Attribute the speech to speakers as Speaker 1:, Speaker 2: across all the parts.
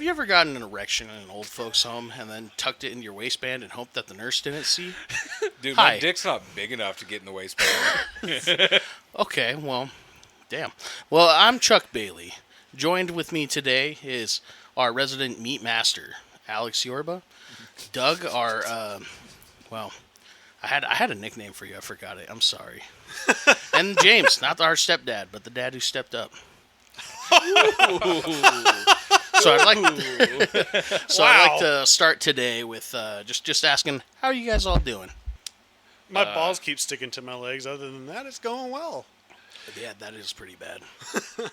Speaker 1: you ever gotten an erection in an old folks' home and then tucked it in your waistband and hoped that the nurse didn't see?
Speaker 2: Dude,
Speaker 1: Hi.
Speaker 2: my dick's not big enough to get in the waistband.
Speaker 1: Okay, well, damn. Well, I'm Chuck Bailey. Joined with me today is our resident meat master, Alex Yorba. Doug, well, I had a nickname for you. I forgot it. I'm sorry. And James, not our stepdad, but the dad who stepped up. So I'd like to start today with just asking, how are you guys all doing?
Speaker 3: My balls keep sticking to my legs. Other than that, it's going well.
Speaker 1: Yeah, that is pretty bad.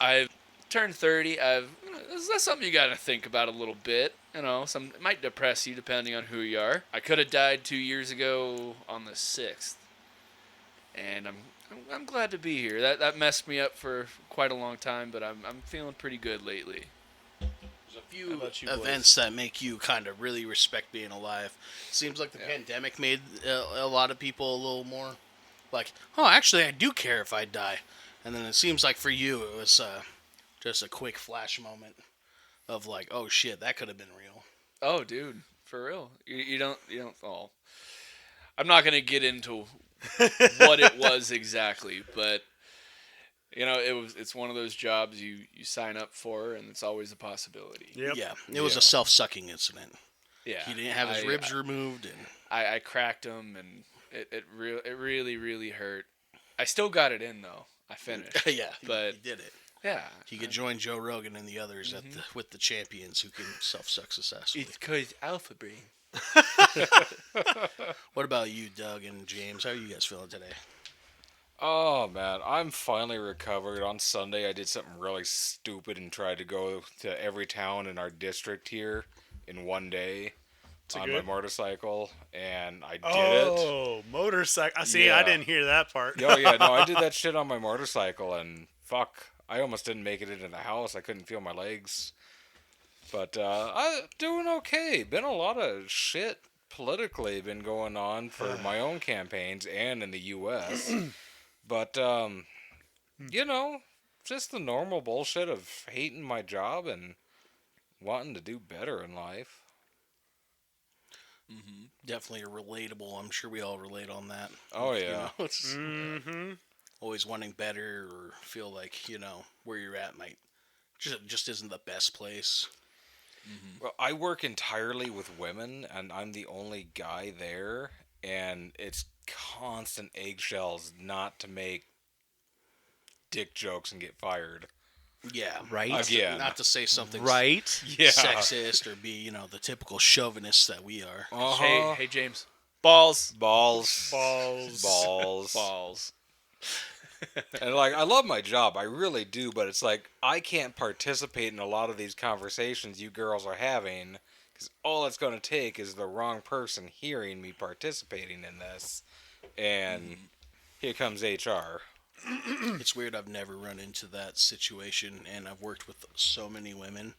Speaker 4: I've turned 30. That's something you got to think about a little bit. You know, it might depress you depending on who you are. I could have died 2 years ago on the 6th, and I'm glad to be here. That messed me up for quite a long time, but I'm feeling pretty good lately.
Speaker 1: There's a few events that make you kind of really respect being alive. Seems like the pandemic made a lot of people a little more like, oh, actually, I do care if I die. And then it seems like for you, it was just a quick flash moment of like, oh shit, that could have been real.
Speaker 4: Oh, dude, for real. You don't. Oh, I'm not gonna get into what it was exactly, but you know, it's one of those jobs you sign up for, and it's always a possibility.
Speaker 3: Yep.
Speaker 1: Yeah, it was a self-sucking incident.
Speaker 4: Yeah,
Speaker 1: He didn't have his ribs removed, and
Speaker 4: I cracked them, and it really really hurt. I still got it in though. I finished.
Speaker 1: yeah,
Speaker 4: but
Speaker 1: he did it.
Speaker 4: Yeah,
Speaker 1: He could join Joe Rogan and the others with the champions who can self-suck successfully.
Speaker 4: it's called alpha brain.
Speaker 1: What about you, Doug and James? How are you guys feeling today?
Speaker 2: Oh, man, I'm finally recovered. On Sunday, I did something really stupid and tried to go to every town in our district here in one day on my motorcycle, and I did it.
Speaker 3: Oh, motorcycle. See,
Speaker 2: Yeah.
Speaker 3: I didn't hear that part.
Speaker 2: Oh, yeah, no, I did that shit on my motorcycle, and fuck, I almost didn't make it into the house. I couldn't feel my legs. But I'm doing okay. Been a lot of shit politically been going on for my own campaigns and in the U.S. But, you know, just the normal bullshit of hating my job and wanting to do better in life.
Speaker 1: Definitely relatable. I'm sure we all relate on that.
Speaker 2: Oh,
Speaker 1: You
Speaker 2: yeah.
Speaker 1: know, it's
Speaker 3: Mm-hmm.
Speaker 1: always wanting better or feel like, where you're at might just isn't the best place.
Speaker 2: Well, I work entirely with women, and I'm the only guy there, and it's constant eggshells not to make dick jokes and get fired.
Speaker 1: Yeah.
Speaker 5: Right?
Speaker 2: Again.
Speaker 1: Not to say something
Speaker 5: Right?
Speaker 2: Yeah.
Speaker 1: sexist or be, the typical chauvinists that we are.
Speaker 2: Uh-huh.
Speaker 4: Hey James, balls.
Speaker 2: Balls.
Speaker 3: Balls.
Speaker 2: Balls.
Speaker 4: Balls.
Speaker 2: And, like, I love my job. I really do, but it's like, I can't participate in a lot of these conversations you girls are having, because all it's going to take is the wrong person hearing me participating in this. And here comes HR.
Speaker 1: It's weird. I've never run into that situation, and I've worked with so many women,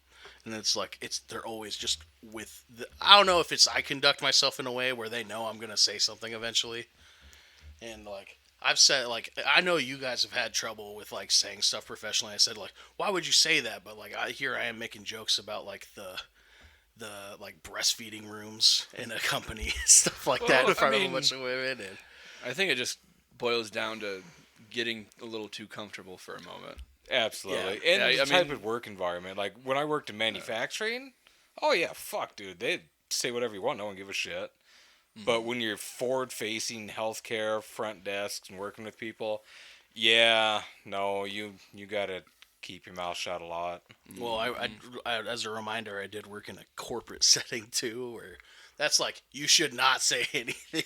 Speaker 1: and it's like they're always just with. I don't know if it's I conduct myself in a way where they know I'm gonna say something eventually, and like I've said, like I know you guys have had trouble with like saying stuff professionally. I said like, why would you say that? But like here I am making jokes about like the like breastfeeding rooms in a company, stuff like that in front of a bunch of women, and
Speaker 4: I think it just boils down to getting a little too comfortable for a moment.
Speaker 2: Absolutely.
Speaker 4: Yeah.
Speaker 2: And
Speaker 4: Yeah,
Speaker 2: the type of work environment. Like, when I worked in manufacturing, oh, yeah, fuck, dude. They say whatever you want. No one give a shit. But when you're forward-facing healthcare, front desks, and working with people, yeah, no, you got to keep your mouth shut a lot.
Speaker 1: well, I as a reminder, I did work in a corporate setting too, where that's like you should not say anything.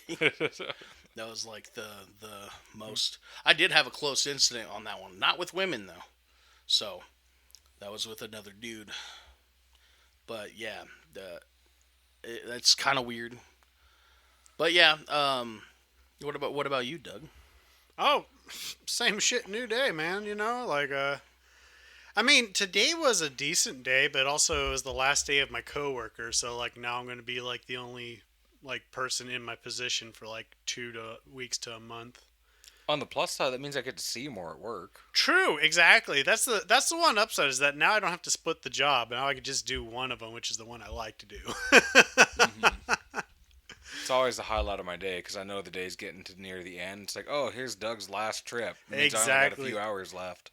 Speaker 1: That was like the most. I did have a close incident on that one, not with women though. So that was with another dude. But yeah, that's kind of weird. But yeah, what about you, Doug?
Speaker 3: Oh, same shit, new day, man. I mean, today was a decent day, but also it was the last day of my coworker. So like now I'm going to be like the only like person in my position for like 2 weeks to a month.
Speaker 2: On the plus side, that means I get to see you more at work.
Speaker 3: True, exactly. That's the one upside is that now I don't have to split the job. Now I can just do one of them, which is the one I like to do.
Speaker 2: It's always the highlight of my day because I know the day's getting to near the end. It's like, oh, here's Doug's last trip. It means I only got
Speaker 3: Exactly.
Speaker 2: a few hours left.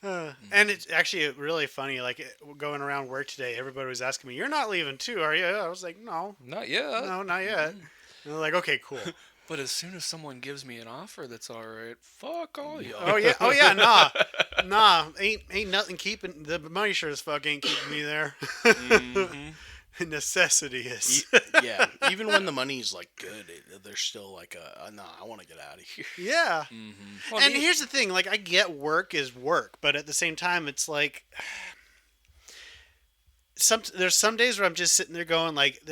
Speaker 3: And it's actually really funny. Like going around work today, everybody was asking me, "You're not leaving too, are you?" I was like, "No,
Speaker 2: Not yet.
Speaker 3: no, not yet." And they're like, "Okay, cool."
Speaker 4: But as soon as someone gives me an offer that's all right, fuck all y'all.
Speaker 3: Oh yeah, nah, ain't nothing keeping the money. Sure as fuck ain't keeping me there. Necessity is.
Speaker 1: Yeah, even when the money's like good, they're still like, "No, I want to get out of here."
Speaker 3: Yeah.
Speaker 2: Well,
Speaker 3: And here's the thing: like, I get work is work, but at the same time, it's like there's some days where I'm just sitting there going like,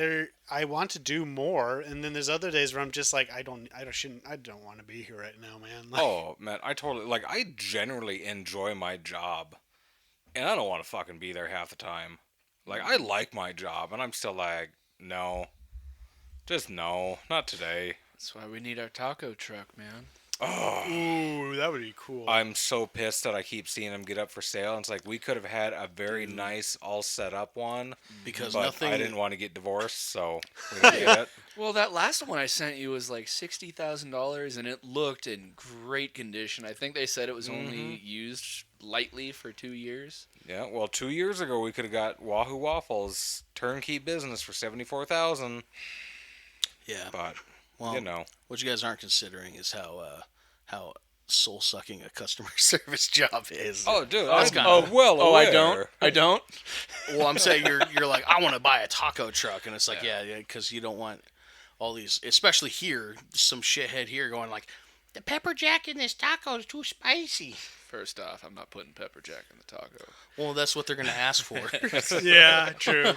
Speaker 3: I want to do more, and then there's other days where I'm just like, I don't want to be here right now, man. Like,
Speaker 2: oh, man, I generally enjoy my job, and I don't want to fucking be there half the time. Like, I like my job, and I'm still like, no. Just no. Not today.
Speaker 4: That's why we need our taco truck, man.
Speaker 2: Oh,
Speaker 3: ooh, that would be cool.
Speaker 2: I'm so pissed that I keep seeing them get up for sale. And it's like, we could have had a very nice, all set up one.
Speaker 1: Because
Speaker 2: But
Speaker 1: nothing.
Speaker 2: I didn't want to get divorced, so we didn't get it.
Speaker 4: Well, that last one I sent you was like $60,000, and it looked in great condition. I think they said it was only used lightly for 2 years.
Speaker 2: Yeah, well, 2 years ago, we could have got Wahoo Waffles turnkey business for $74,000.
Speaker 1: Yeah,
Speaker 2: But,
Speaker 1: well,
Speaker 2: you know.
Speaker 1: what you guys aren't considering is how soul sucking a customer service job is.
Speaker 2: Oh, dude,
Speaker 1: That's
Speaker 2: I'm
Speaker 1: kinda-
Speaker 2: well
Speaker 4: Oh,
Speaker 2: aware.
Speaker 4: I don't.
Speaker 1: Well, I'm saying you're like, I want to buy a taco truck, and it's like, yeah, because you don't want all these, especially here, some shithead here going like, the pepper jack in this taco is too spicy.
Speaker 4: First off, I'm not putting pepper jack in the taco.
Speaker 1: Well, that's what they're gonna ask for.
Speaker 3: Yeah, true.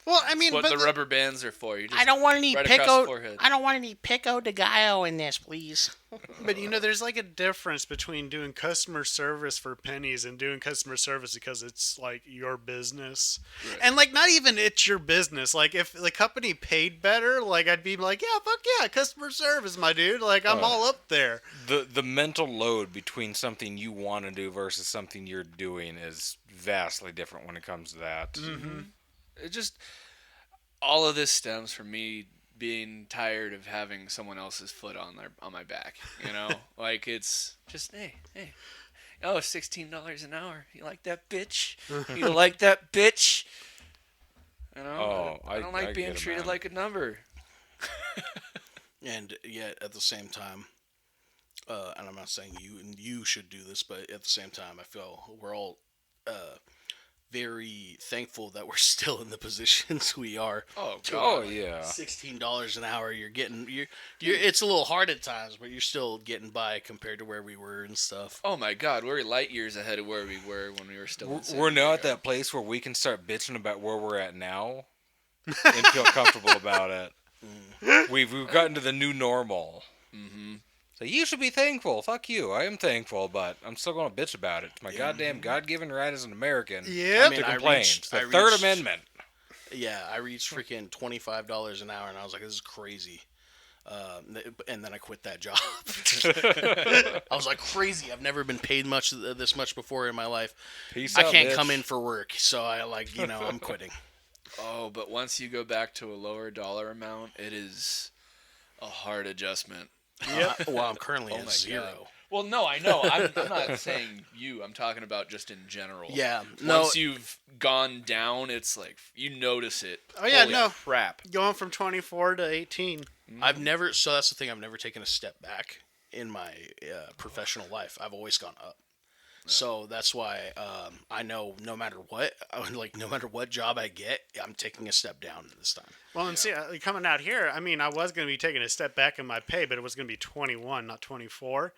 Speaker 3: Well, I mean,
Speaker 4: What
Speaker 3: but
Speaker 4: the rubber bands are for. You just
Speaker 1: I don't want any
Speaker 4: right across the
Speaker 1: pico.
Speaker 4: forehead.
Speaker 1: I don't want any pico de gallo in this, please.
Speaker 3: But there's like a difference between doing customer service for pennies and doing customer service because it's like your business.
Speaker 4: Right.
Speaker 3: And like not even it's your business. Like if the company paid better, like I'd be like, yeah, fuck yeah, customer service, my dude. Like I'm all up there.
Speaker 2: The mental load between something you want to do versus something you're doing is vastly different when it comes to that.
Speaker 3: Mm-hmm.
Speaker 4: It just all of this stems from me being tired of having someone else's foot on my back. You know, like it's just hey, oh, $16 an hour. You like that, bitch? You like that, bitch? You know,
Speaker 2: Oh,
Speaker 4: I don't
Speaker 2: I
Speaker 4: like being
Speaker 2: get it,
Speaker 4: treated
Speaker 2: man.
Speaker 4: like a number.
Speaker 1: And yet, at the same time, and I'm not saying you should do this, but at the same time, I feel we're all very thankful that we're still in the positions we are.
Speaker 4: Oh
Speaker 2: Oh,
Speaker 4: god.
Speaker 2: yeah.
Speaker 1: $16 an hour, you're getting you're it's a little hard at times, but you're still getting by compared to where we were and stuff.
Speaker 4: Oh my god, we're light years ahead of where we were when we were still in San
Speaker 2: We're now at
Speaker 4: Diego.
Speaker 2: that place where we can start bitching about where we're at now and feel comfortable about it. We've gotten to the new normal.
Speaker 4: Mm-hmm.
Speaker 2: So you should be thankful. Fuck you. I am thankful, but I'm still going to bitch about it. It's my goddamn God-given right as an American
Speaker 3: Yep.
Speaker 1: I mean,
Speaker 2: to
Speaker 1: I
Speaker 2: complain.
Speaker 1: reached-
Speaker 2: It's the
Speaker 1: I
Speaker 2: Third
Speaker 1: reached-
Speaker 2: Amendment.
Speaker 1: Yeah, I reached freaking $25 an hour, and I was like, this is crazy. And then I quit that job. I was like, crazy. I've never been paid this much before in my life.
Speaker 2: Peace
Speaker 1: I
Speaker 2: out,
Speaker 1: can't
Speaker 2: bitch.
Speaker 1: come in for work, so I'm quitting.
Speaker 4: Oh, but once you go back to a lower dollar amount, it is a hard adjustment.
Speaker 1: Well, I'm currently
Speaker 4: Oh
Speaker 1: at
Speaker 4: my
Speaker 1: zero.
Speaker 4: God. Well, no, I know. I'm not saying you. I'm talking about just in general.
Speaker 1: Yeah, no.
Speaker 4: Once you've gone down, it's like you notice it.
Speaker 3: Oh yeah,
Speaker 4: Holy
Speaker 3: no.
Speaker 4: crap.
Speaker 3: Going from 24 to 18.
Speaker 1: I've never. So that's the thing. I've never taken a step back in my professional life. I've always gone up. So that's why I know no matter what, no matter what job I get, I'm taking a step down this time.
Speaker 3: Well, and see, coming out here, I mean, I was going to be taking a step back in my pay, but it was going to be 21, not 24.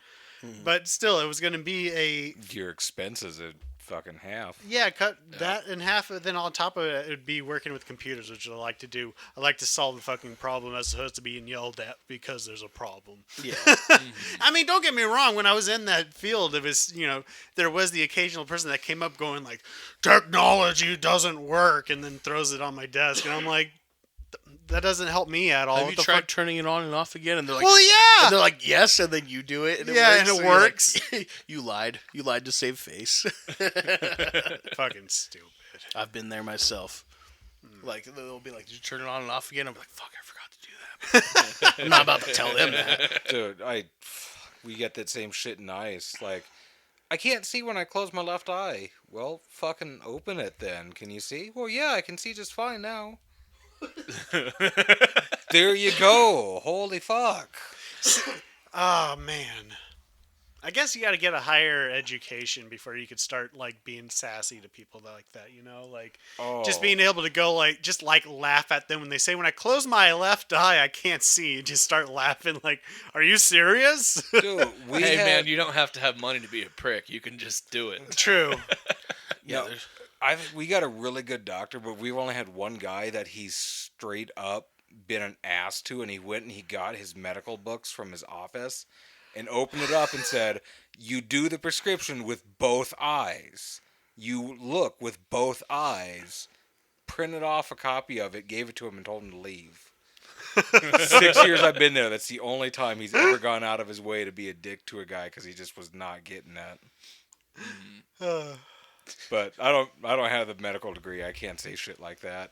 Speaker 3: But still, it was going to be
Speaker 2: Your expenses at fucking half.
Speaker 3: cut that in half, and then on top of it, it would be working with computers, which I like to do. I like to solve the fucking problem as opposed to being yelled at because there's a problem.
Speaker 1: Yeah.
Speaker 3: I mean, don't get me wrong. When I was in that field, it was, there was the occasional person that came up going like, technology doesn't work, and then throws it on my desk. And I'm like, That doesn't help me at all.
Speaker 1: Have
Speaker 3: What
Speaker 1: you
Speaker 3: the
Speaker 1: tried
Speaker 3: fuck?
Speaker 1: turning it on and off again? And they're like,
Speaker 3: Well, yeah.
Speaker 1: And they're like, yes, and then you do it, and it
Speaker 3: Yeah,
Speaker 1: works.
Speaker 3: and it
Speaker 1: you're like,
Speaker 3: works.
Speaker 1: you lied. You lied to save face.
Speaker 3: Fucking stupid.
Speaker 1: I've been there myself. Like, they'll be like, did you turn it on and off again? I'm like, fuck, I forgot to do that. I'm not about to tell them that.
Speaker 2: Dude, we get that same shit in ice. Like, I can't see when I close my left eye. Well, fucking open it then. Can you see? Well, yeah, I can see just fine now. There you go. Holy fuck.
Speaker 3: Oh man. I guess you got to get a higher education before you could start like being sassy to people like that, you know, like just being able to go like just like laugh at them when they say when I close my left eye I can't see. Just start laughing like, are you serious?
Speaker 2: Dude,
Speaker 4: Hey man, you don't have to have money to be a prick. You can just do it.
Speaker 3: True.
Speaker 1: Yeah,
Speaker 2: No, we got a really good doctor, but we've only had one guy that he's straight up been an ass to, and he went and he got his medical books from his office and opened it up and said, you do the prescription with both eyes. You look with both eyes. Printed off a copy of it, gave it to him, and told him to leave. 6 years I've been there. That's the only time he's ever gone out of his way to be a dick to a guy because he just was not getting that. But I don't have the medical degree. I can't say shit like that.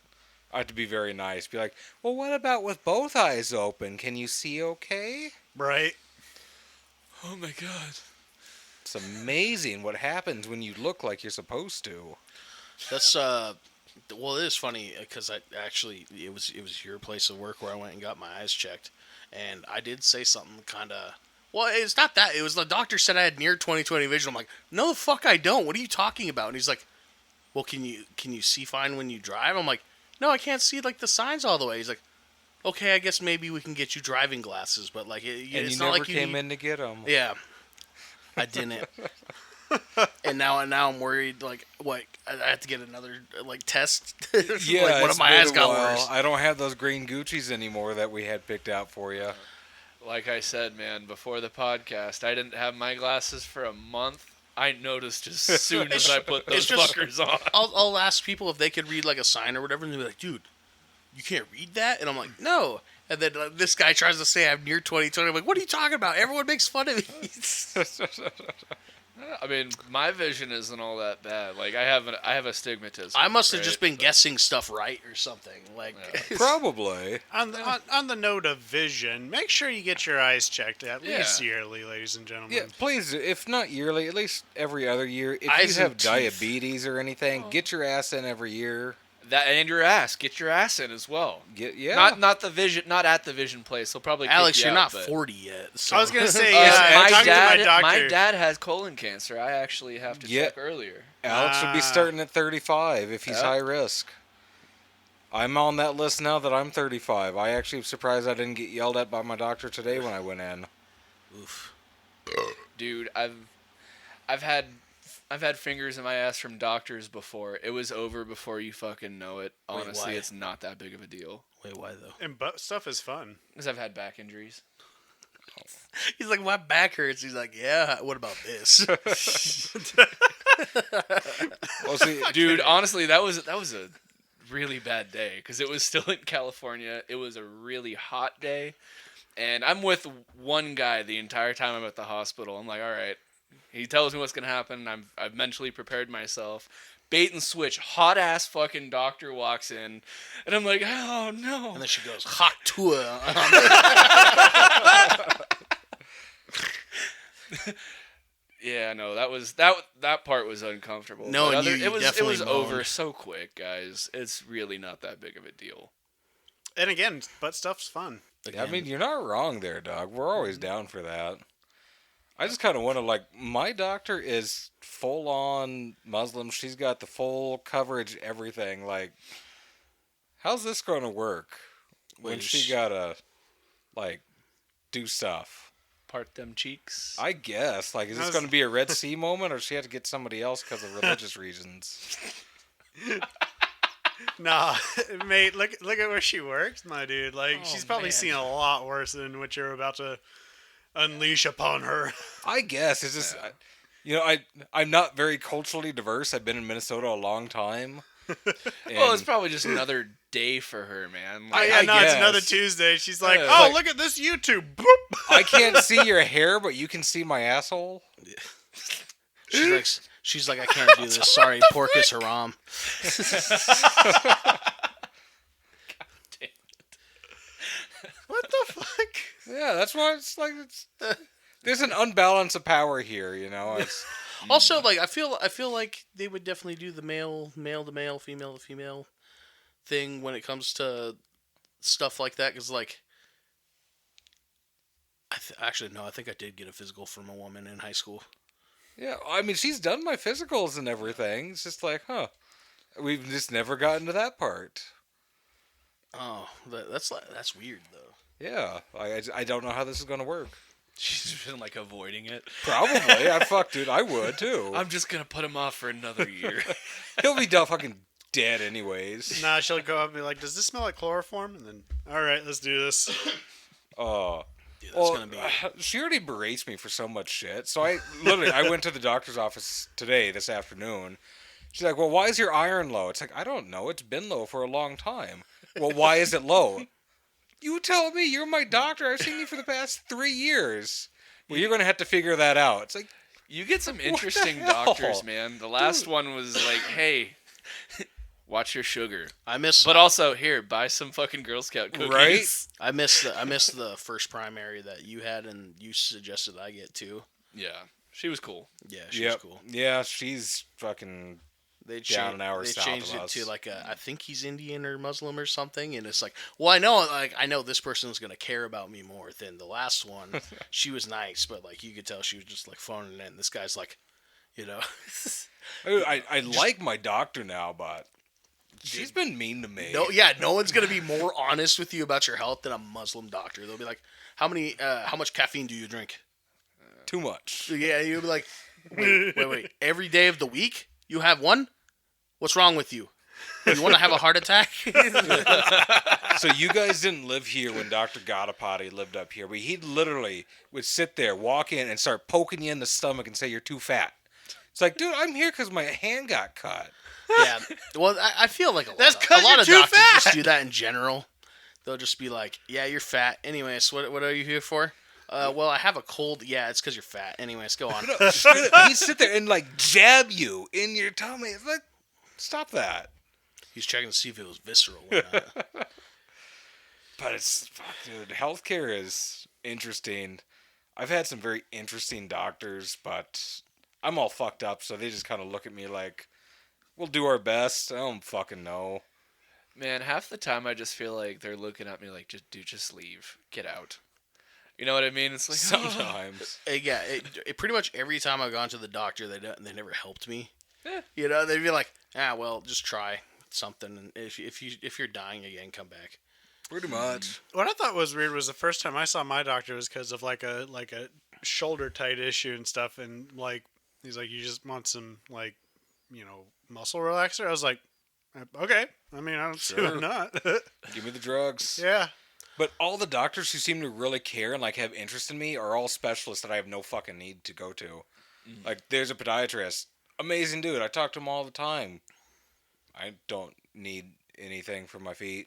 Speaker 2: I have to be very nice. Be like, well, what about with both eyes open? Can you see okay?
Speaker 3: Right.
Speaker 4: Oh my god.
Speaker 2: It's amazing what happens when you look like you're supposed to.
Speaker 1: That's well, it is funny because it was your place of work where I went and got my eyes checked, and I did say something kind of. Well, it's not that. It was the doctor said I had near 20/20 vision. I'm like, no, the fuck I don't. What are you talking about? And he's like, well, can you see fine when you drive? I'm like, no, I can't see like the signs all the way. He's like, okay, I guess maybe we can get you driving glasses, but like,
Speaker 2: And
Speaker 1: it's
Speaker 2: you
Speaker 1: not
Speaker 2: never
Speaker 1: like you
Speaker 2: came
Speaker 1: need...
Speaker 2: in to get them.
Speaker 1: Yeah, I didn't. And now I'm worried. Like, what? I have to get another like test.
Speaker 2: Yeah,
Speaker 1: like, what
Speaker 2: it's
Speaker 1: if my
Speaker 2: been
Speaker 1: eyes
Speaker 2: a
Speaker 1: got
Speaker 2: while.
Speaker 1: worse?
Speaker 2: I don't have those green Gucci's anymore that we had picked out for you.
Speaker 4: Like I said, man, before the podcast, I didn't have my glasses for a month. I noticed as soon as I put those
Speaker 1: just-
Speaker 4: fuckers on.
Speaker 1: I'll ask people if they could read like a sign or whatever, and they'll be like, dude, you can't read that? And I'm like, no. And then this guy tries to say I'm near 20/20. I'm like, what are you talking about? Everyone makes fun of me.
Speaker 4: I mean, my vision isn't all that bad. Like I have astigmatism.
Speaker 1: I must have
Speaker 4: right?
Speaker 1: just been guessing stuff right or something. Like,
Speaker 2: Probably.
Speaker 3: On the note of vision, make sure you get your eyes checked at least yearly, ladies and gentlemen.
Speaker 2: Yeah, please, if not yearly, at least every other year. If
Speaker 1: Eyes
Speaker 2: you have
Speaker 1: and teeth.
Speaker 2: diabetes or anything, get your ass in every year.
Speaker 4: That and your ass. Get your ass in as well.
Speaker 2: Yeah.
Speaker 4: Not the vision. Not at the vision place. They'll probably
Speaker 1: Alex,
Speaker 4: kick you
Speaker 1: you're
Speaker 4: out,
Speaker 1: not
Speaker 4: but-
Speaker 1: 40 yet. So.
Speaker 3: I was gonna say,
Speaker 4: Uh,
Speaker 3: yeah.
Speaker 4: my
Speaker 3: Talking
Speaker 4: dad.
Speaker 3: to my doctor.
Speaker 4: My dad has colon cancer. I actually have to
Speaker 2: Yeah.
Speaker 4: check earlier.
Speaker 2: Alex would be starting at 35 if he's
Speaker 4: Yeah.
Speaker 2: high risk. I'm on that list now that I'm 35. I actually am surprised I didn't get yelled at by my doctor today when I went in.
Speaker 1: Oof.
Speaker 4: Dude, I've had fingers in my ass from doctors before. It was over before you fucking know it.
Speaker 1: Wait,
Speaker 4: Honestly,
Speaker 1: why?
Speaker 4: it's not that big of a deal.
Speaker 1: Wait, why though?
Speaker 3: And butt stuff is fun.
Speaker 4: Because I've had back injuries.
Speaker 1: He's like, my back hurts. He's like, yeah. What about this?
Speaker 2: Well, see,
Speaker 4: Dude, honestly, that was a really bad day because it was still in California. It was a really hot day, and I'm with one guy the entire time I'm at the hospital. I'm like, all right. He tells me what's gonna happen. I've mentally prepared myself. Bait and switch. Hot ass fucking doctor walks in, and I'm like, oh no.
Speaker 1: And then she goes, hot tour.
Speaker 4: Yeah, no, that part was uncomfortable.
Speaker 1: No,
Speaker 4: But
Speaker 1: and you
Speaker 4: it was
Speaker 1: definitely
Speaker 4: over
Speaker 1: moaned.
Speaker 4: so quick, guys. It's really not that big of a deal.
Speaker 3: And again, butt stuff's fun.
Speaker 2: I mean, you're not wrong there, dog. We're always down for that. I just kind of want to, like, my doctor is full-on Muslim. She's got the full coverage, everything. Like, how's this going to work when
Speaker 1: Wait,
Speaker 2: she gotta, like, do stuff?
Speaker 4: Part them cheeks.
Speaker 2: I guess. Like, is this going to be a Red Sea moment, or she had to get somebody else because of religious reasons?
Speaker 3: Nah, mate, look at where she works, my dude. Like,
Speaker 4: Oh,
Speaker 3: she's probably
Speaker 4: man.
Speaker 3: seen a lot worse than what you're about to unleash upon her.
Speaker 2: I guess. It's just, you know, I'm not very culturally diverse. I've been in Minnesota a long time.
Speaker 4: Well, it's
Speaker 2: And
Speaker 4: probably just another day for her, man.
Speaker 3: Oh
Speaker 4: Like,
Speaker 3: yeah,
Speaker 2: I
Speaker 3: no, it's another
Speaker 2: guess.
Speaker 3: Tuesday. She's like,
Speaker 4: Yeah.
Speaker 3: oh,
Speaker 2: Like-
Speaker 3: look at this YouTube. Boop.
Speaker 2: I can't see your hair, but you can see my asshole.
Speaker 1: She's like, I can't do this. Sorry, pork is haram.
Speaker 3: What the fuck?
Speaker 2: Yeah, that's why it's like there's an unbalance of power here, you know. It's,
Speaker 1: Also, like I feel like they would definitely do the male to male, female to female thing when it comes to stuff like that. Because like, actually no, I think I did get a physical from a woman in high school.
Speaker 2: yeah, I mean, she's done my physicals and everything. It's just like, huh, we've just never gotten to that part.
Speaker 1: Oh, that's weird though.
Speaker 2: Yeah, I don't know how this is gonna work.
Speaker 4: she's been like avoiding it.
Speaker 2: Probably, fuck, dude, I would too.
Speaker 4: I'm just gonna put him off for another year.
Speaker 2: He'll be done fucking dead anyways.
Speaker 3: Nah, she'll go up and be like, does this smell like chloroform? And then, all right, let's do this.
Speaker 2: Oh.
Speaker 1: Dude, that's
Speaker 2: Well,
Speaker 1: gonna be.
Speaker 2: she already berates me for so much shit. So I went to the doctor's office this afternoon. She's like, well, why is your iron low? It's like, I don't know. It's been low for a long time. Well, why is it low? You tell me. You're my doctor. I've seen you for the past 3 years. Well, you're going to have to figure that out. It's like,
Speaker 4: You get some
Speaker 2: the
Speaker 4: interesting
Speaker 2: hell?
Speaker 4: doctors, man. The last one was like, hey, watch your sugar.
Speaker 1: I miss.
Speaker 4: But also, here, buy some fucking Girl Scout cookies.
Speaker 2: Right?
Speaker 1: I miss the first primary that you had and you suggested I get too.
Speaker 4: Yeah, she was cool.
Speaker 1: Yeah, she was cool.
Speaker 2: Yeah, she's fucking...
Speaker 1: They
Speaker 2: Down an hour
Speaker 1: They
Speaker 2: south
Speaker 1: changed
Speaker 2: of
Speaker 1: it
Speaker 2: us.
Speaker 1: to like I think he's Indian or Muslim or something, and it's like, well, I know this person's gonna care about me more than the last one. She was nice, but like you could tell she was just like phoning it in. This guy's like, you know,
Speaker 2: I like my doctor now, but she's been mean to me.
Speaker 1: no one's gonna be more honest with you about your health than a Muslim doctor. They'll be like, how much caffeine do you drink?
Speaker 2: Too much.
Speaker 1: Yeah, you'll be like, wait, every day of the week you have one? What's wrong with you? You want to have a heart attack?
Speaker 2: So you guys didn't live here when Dr. Gottapati lived up here, but he literally would sit there, walk in, and start poking you in the stomach and say you're too fat. It's like, dude, I'm here because my hand got cut.
Speaker 1: Yeah. Well, I feel like
Speaker 3: That's
Speaker 1: a
Speaker 3: 'cause
Speaker 1: lot
Speaker 3: you're
Speaker 1: of
Speaker 3: too
Speaker 1: doctors
Speaker 3: fat.
Speaker 1: just do that in general. They'll just be like, "Yeah, you're fat." Anyways, what are you here for? Well, I have a cold. Yeah, it's because you're fat. Anyways, go on.
Speaker 2: No, straight up, he'd sit there and like jab you in your tummy. It's like, stop that.
Speaker 1: He's checking to see if it was visceral or not.
Speaker 2: But it's, fuck, dude, healthcare is interesting. I've had some very interesting doctors, but I'm all fucked up, so they just kind of look at me like, we'll do our best. I don't fucking know.
Speaker 4: Man, half the time I just feel like they're looking at me like, just leave. Get out. You know what I mean? It's like,
Speaker 2: Sometimes.
Speaker 1: Yeah, it pretty much every time I've gone to the doctor, they never helped me.
Speaker 4: Eh.
Speaker 1: You know, they'd be like, well, just try something, and if you're dying again, come back.
Speaker 2: Pretty much.
Speaker 3: What I thought was weird was the first time I saw my doctor was because of like a shoulder tight issue and stuff, and like he's like, you just want some like, muscle relaxer. I was like, okay. I mean, I don't see why
Speaker 2: Sure.
Speaker 3: not.
Speaker 2: Give me the drugs.
Speaker 3: Yeah.
Speaker 2: But all the doctors who seem to really care and like have interest in me are all specialists that I have no fucking need to go to. Like, there's a podiatrist, amazing dude. I talk to him all the time. I don't need anything for my feet,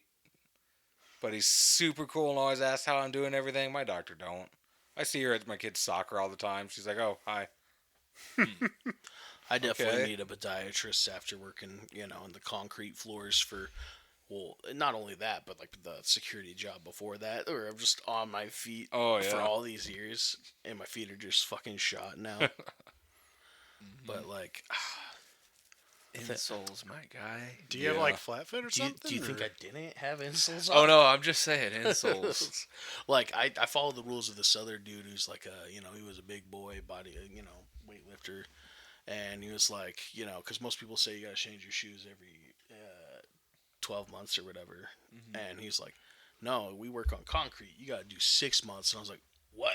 Speaker 2: but he's super cool and always asks how I'm doing everything. My doctor don't. I see her at my kid's soccer all the time. She's like, "Oh, hi."
Speaker 1: I definitely
Speaker 2: Okay.
Speaker 1: need a podiatrist after working, in the concrete floors for, well, not only that, but like the security job before that, or I'm just on my feet
Speaker 2: Oh,
Speaker 1: for
Speaker 2: yeah.
Speaker 1: all these years, and my feet are just fucking shot now. But like,
Speaker 4: insoles, my guy.
Speaker 3: Do you have
Speaker 2: Yeah.
Speaker 3: like flat foot or
Speaker 1: do you,
Speaker 3: something?
Speaker 1: do you think
Speaker 3: or-
Speaker 1: I didn't have insoles?
Speaker 4: Oh
Speaker 1: on?
Speaker 4: no, I'm just saying insoles.
Speaker 1: Like I follow the rules of this other dude who's like he was a big boy body, weightlifter, and he was like, because most people say you gotta change your shoes every 12 months or whatever, and he's like, no, we work on concrete. You gotta do 6 months, and I was like, what?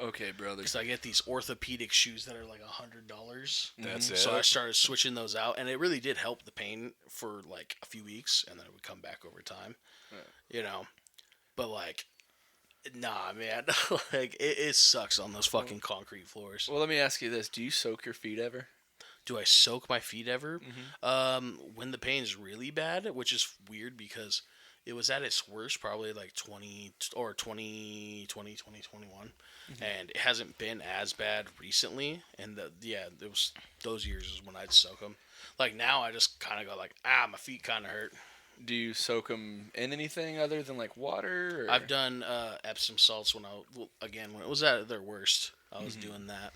Speaker 4: Okay, brother.
Speaker 1: Because I get these orthopedic shoes that are like $100.
Speaker 2: That's it.
Speaker 1: So I started switching those out, and it really did help the pain for like a few weeks, and then it would come back over time. But like, nah, man, like it sucks on those fucking concrete floors.
Speaker 4: Well, let me ask you this: do you soak your feet ever?
Speaker 1: Do I soak my feet ever? When the pain's really bad, which is weird because it was at its worst probably like 2021, and it hasn't been as bad recently. And it was those years is when I'd soak them. Like now, I just kind of go like, my feet kind of hurt.
Speaker 4: Do you soak them in anything other than like water? Or?
Speaker 1: I've done Epsom salts when when it was at their worst. I was doing that.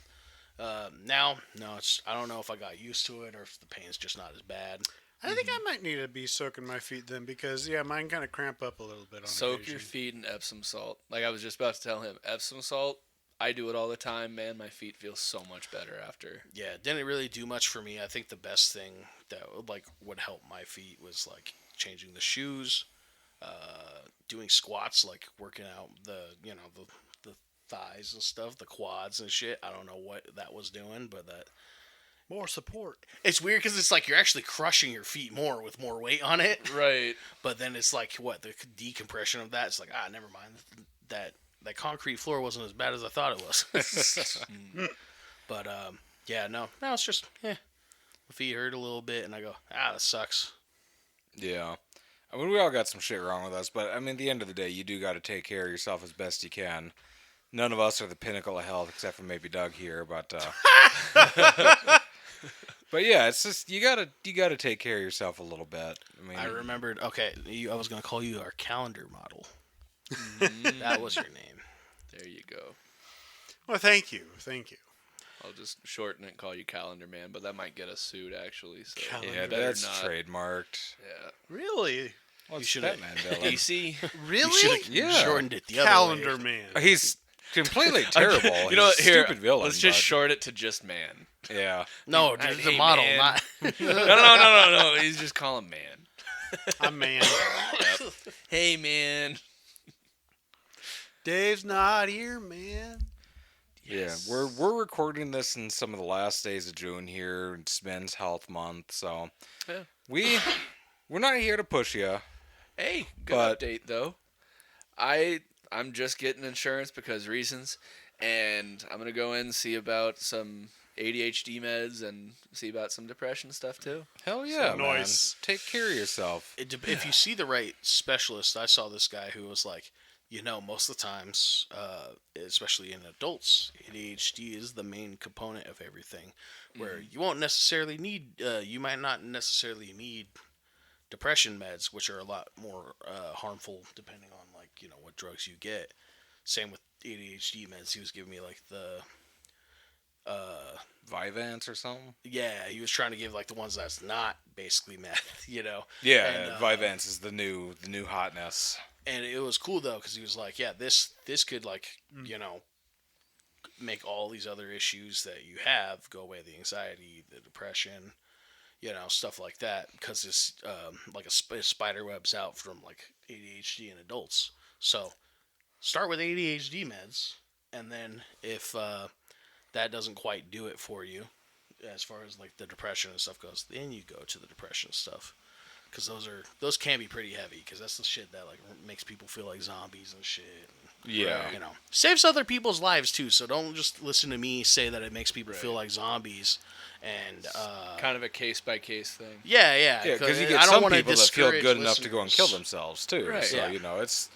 Speaker 1: Now, no, I don't know if I got used to it or if the pain's just not as bad.
Speaker 3: I think I might need to be soaking my feet then because mine kind of cramp up a little bit.
Speaker 4: Soak
Speaker 3: occasion.
Speaker 4: your feet in Epsom salt. Like I was just about to tell him, Epsom salt. I do it all the time, man. My feet feel so much better after.
Speaker 1: Yeah, it didn't really do much for me. I think the best thing that would help my feet was like changing the shoes, doing squats, like working out the thighs and stuff, the quads and shit. I don't know what that was doing, but that
Speaker 3: More support.
Speaker 1: it's weird because it's like you're actually crushing your feet more with more weight on it.
Speaker 4: Right.
Speaker 1: But then it's like what the decompression of that. It's like never mind that concrete floor wasn't as bad as I thought it was. But no, it's just my feet hurt a little bit, and I go that sucks.
Speaker 2: Yeah. I mean, we all got some shit wrong with us, but I mean, at the end of the day, you do got to take care of yourself as best you can. None of us are the pinnacle of health, except for maybe Doug here, but but yeah, it's just you gotta take care of yourself a little bit. I mean,
Speaker 1: I remembered. Okay, I was gonna call you our calendar model. That was your name.
Speaker 4: There you go.
Speaker 3: Well, thank you.
Speaker 4: I'll just shorten it and call you Calendar Man, but that might get us sued actually. So
Speaker 3: Calendar
Speaker 2: yeah,
Speaker 4: better
Speaker 2: that's
Speaker 4: not.
Speaker 2: trademarked.
Speaker 4: Yeah.
Speaker 3: Really?
Speaker 2: Well,
Speaker 1: You
Speaker 2: it's
Speaker 1: should've-
Speaker 2: Batman villain.
Speaker 4: DC.
Speaker 3: Really?
Speaker 2: Yeah.
Speaker 1: Shortened it the other
Speaker 3: Calendar
Speaker 1: way.
Speaker 3: Man.
Speaker 2: He's completely terrible.
Speaker 4: You know,
Speaker 2: He's a
Speaker 4: here,
Speaker 2: stupid villain.
Speaker 4: let's just
Speaker 2: but-
Speaker 4: short it to just Man.
Speaker 2: Yeah.
Speaker 1: No, just the
Speaker 4: Hey,
Speaker 1: model,
Speaker 4: man.
Speaker 1: not.
Speaker 4: No. He's just call him Man.
Speaker 3: I'm man.
Speaker 4: Hey, man.
Speaker 3: Dave's not here, man.
Speaker 4: Yes.
Speaker 2: Yeah, we're recording this in some of the last days of June here. It's Men's Health Month, so
Speaker 4: Yeah.
Speaker 2: we're not here to push you.
Speaker 4: Hey, good
Speaker 2: But-
Speaker 4: update though. I'm just getting insurance because reasons, and I'm gonna go in and see about some ADHD meds and see about some depression stuff too.
Speaker 2: Hell yeah, man.
Speaker 3: Nice.
Speaker 2: Take care of yourself.
Speaker 1: If you see the right specialist, I saw this guy who was like, most of the times, especially in adults, ADHD is the main component of everything. Where you won't necessarily need, you might not necessarily need depression meds, which are a lot more harmful depending on what drugs you get. Same with ADHD meds. He was giving me like the
Speaker 2: Vyvanse or something?
Speaker 1: he was trying to give like the ones that's not basically meth,
Speaker 2: Yeah,
Speaker 1: And,
Speaker 2: Vyvanse is the new hotness.
Speaker 1: And it was cool though because he was like, this could make all these other issues that you have go away, the anxiety, the depression, stuff like that, because it's like a spider webs out from like ADHD in adults. So start with ADHD meds, and then if that doesn't quite do it for you, as far as like the depression and stuff goes, then you go to the depression stuff, because those can be pretty heavy, because that's the shit that like makes people feel like zombies and shit.
Speaker 2: Yeah.
Speaker 1: Saves other people's lives too. So don't just listen to me say that it makes people feel like zombies. And
Speaker 4: Kind of a case by case thing.
Speaker 1: yeah,
Speaker 2: Yeah, because you
Speaker 1: I
Speaker 2: get
Speaker 1: don't
Speaker 2: some
Speaker 1: wanna
Speaker 2: people that feel
Speaker 1: discourage
Speaker 2: good enough to go and kill
Speaker 1: listeners.
Speaker 2: themselves too.
Speaker 4: Right.
Speaker 2: So
Speaker 1: Yeah.
Speaker 2: it's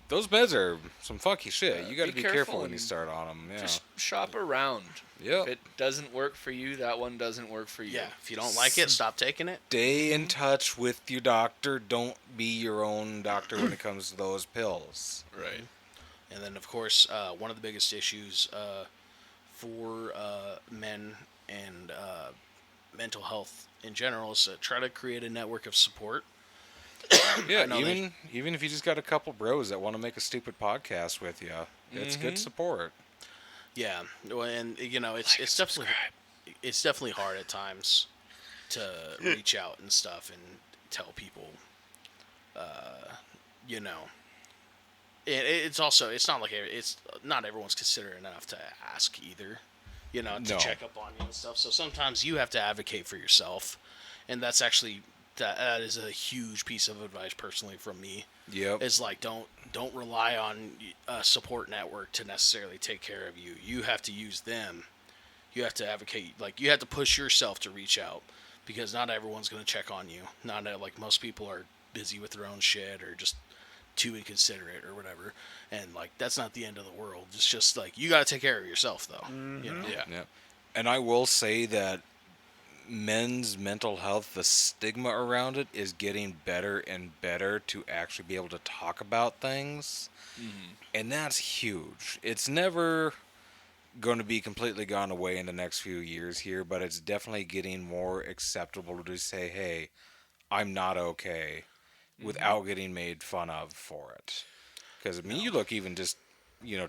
Speaker 2: those meds are some funky shit. You got to
Speaker 4: be
Speaker 2: be careful
Speaker 4: careful
Speaker 2: when you
Speaker 4: and
Speaker 2: start on them. Yeah.
Speaker 4: Just shop around.
Speaker 2: Yep.
Speaker 4: If it doesn't work for you, that one doesn't work for you.
Speaker 1: Yeah, if you don't like it, stop taking it.
Speaker 2: Stay in touch with your doctor. Don't be your own doctor when it comes to those pills.
Speaker 4: Right.
Speaker 1: And then, of course, one of the biggest issues for men and mental health in general is to try to create a network of support.
Speaker 2: Yeah,
Speaker 1: I know
Speaker 2: even if you just got a couple bros that want to make a stupid podcast with you, it's good support.
Speaker 1: Yeah, well, and it's definitely hard at times to reach out and stuff and tell people, It's also, it's not like it's not everyone's considerate enough to ask either, to
Speaker 2: No.
Speaker 1: check up on you and stuff. So sometimes you have to advocate for yourself, and that's actually that is a huge piece of advice personally from me.
Speaker 2: Yep.
Speaker 1: It's like don't rely on a support network to necessarily take care of you. You have to use them, You have to advocate, like you have to push yourself to reach out because not everyone's going to check on you. Not like most people are busy with their own shit or just too inconsiderate or whatever. And like that's not the end of the world. It's just like you got to take care of yourself though. You know?
Speaker 4: Yeah.
Speaker 2: Yeah. And I will say that men's mental health, the stigma around it is getting better and better to actually be able to talk about things. And that's huge. It's never going to be completely gone away in the next few years here, but it's definitely getting more acceptable to say, hey, I'm not okay without getting made fun of for it. Because, I mean, you look even just,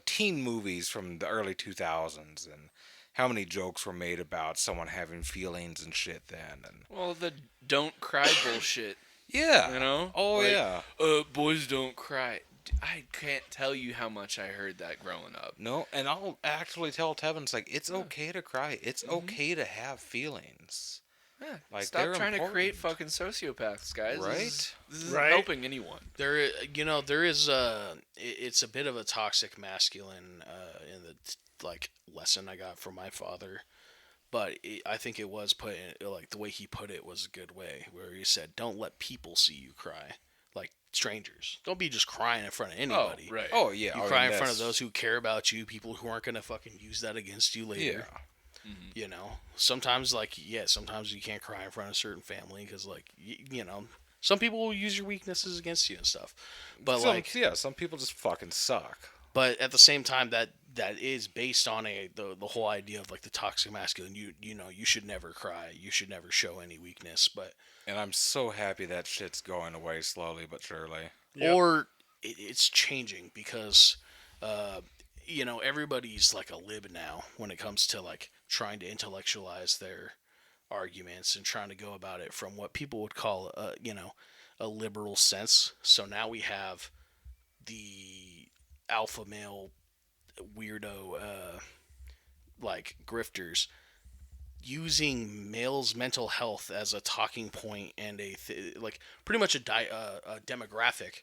Speaker 2: teen movies from the early 2000s and how many jokes were made about someone having feelings and shit then. And
Speaker 4: Well, the don't cry bullshit.
Speaker 2: yeah.
Speaker 4: You know?
Speaker 2: Oh,
Speaker 4: Like,
Speaker 2: yeah.
Speaker 4: Boys don't cry. I can't tell you how much I heard that growing up.
Speaker 2: No, and I'll actually tell Tevin, it's like, it's okay to cry. It's okay to have feelings.
Speaker 4: Yeah.
Speaker 2: Like,
Speaker 4: Stop
Speaker 2: they're
Speaker 4: trying to create
Speaker 2: important.
Speaker 4: fucking sociopaths, guys.
Speaker 2: Right?
Speaker 4: This isn't
Speaker 3: Right.
Speaker 4: helping anyone.
Speaker 1: There is it's a bit of a toxic masculine in the like lesson I got from my father, but I think it was put in, like the way he put it was a good way, where he said, "Don't let people see you cry, like strangers. Don't be just crying in front of anybody.
Speaker 4: Oh, right.
Speaker 2: Oh, yeah.
Speaker 1: You
Speaker 2: I
Speaker 1: cry
Speaker 2: mean,
Speaker 1: in front of
Speaker 2: that's-
Speaker 1: those who care about you, people who aren't gonna fucking use that against you later.
Speaker 2: Yeah.
Speaker 1: You know, sometimes sometimes you can't cry in front of a certain family because some people will use your weaknesses against you and stuff. But
Speaker 2: Some people just fucking suck.
Speaker 1: but at the same time, that is based on the whole idea of like the toxic masculine. You should never cry. You should never show any weakness. But
Speaker 2: And I'm so happy that shit's going away slowly but surely.
Speaker 3: Yep.
Speaker 1: or it's changing because everybody's like a lib now when it comes to like trying to intellectualize their arguments and trying to go about it from what people would call a liberal sense. So now we have the alpha male weirdo like grifters using males' mental health as a talking point and like pretty much a demographic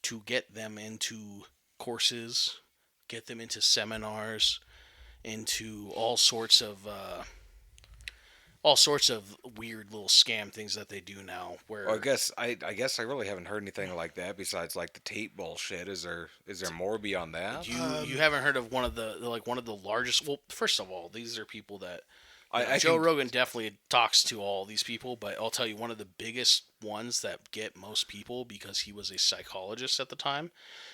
Speaker 1: to get them into courses, get them into seminars, into all sorts of weird little scam things that they do now. Where
Speaker 2: Well, I guess I really haven't heard anything like that besides like the tape bullshit. Is there more beyond that?
Speaker 1: you haven't heard of one of the largest. Well, first of all, these are people that
Speaker 2: I
Speaker 1: Joe
Speaker 2: can-
Speaker 1: Rogan definitely talks to all these people, but I'll tell you one of the biggest ones that get most people because he was a psychologist at the time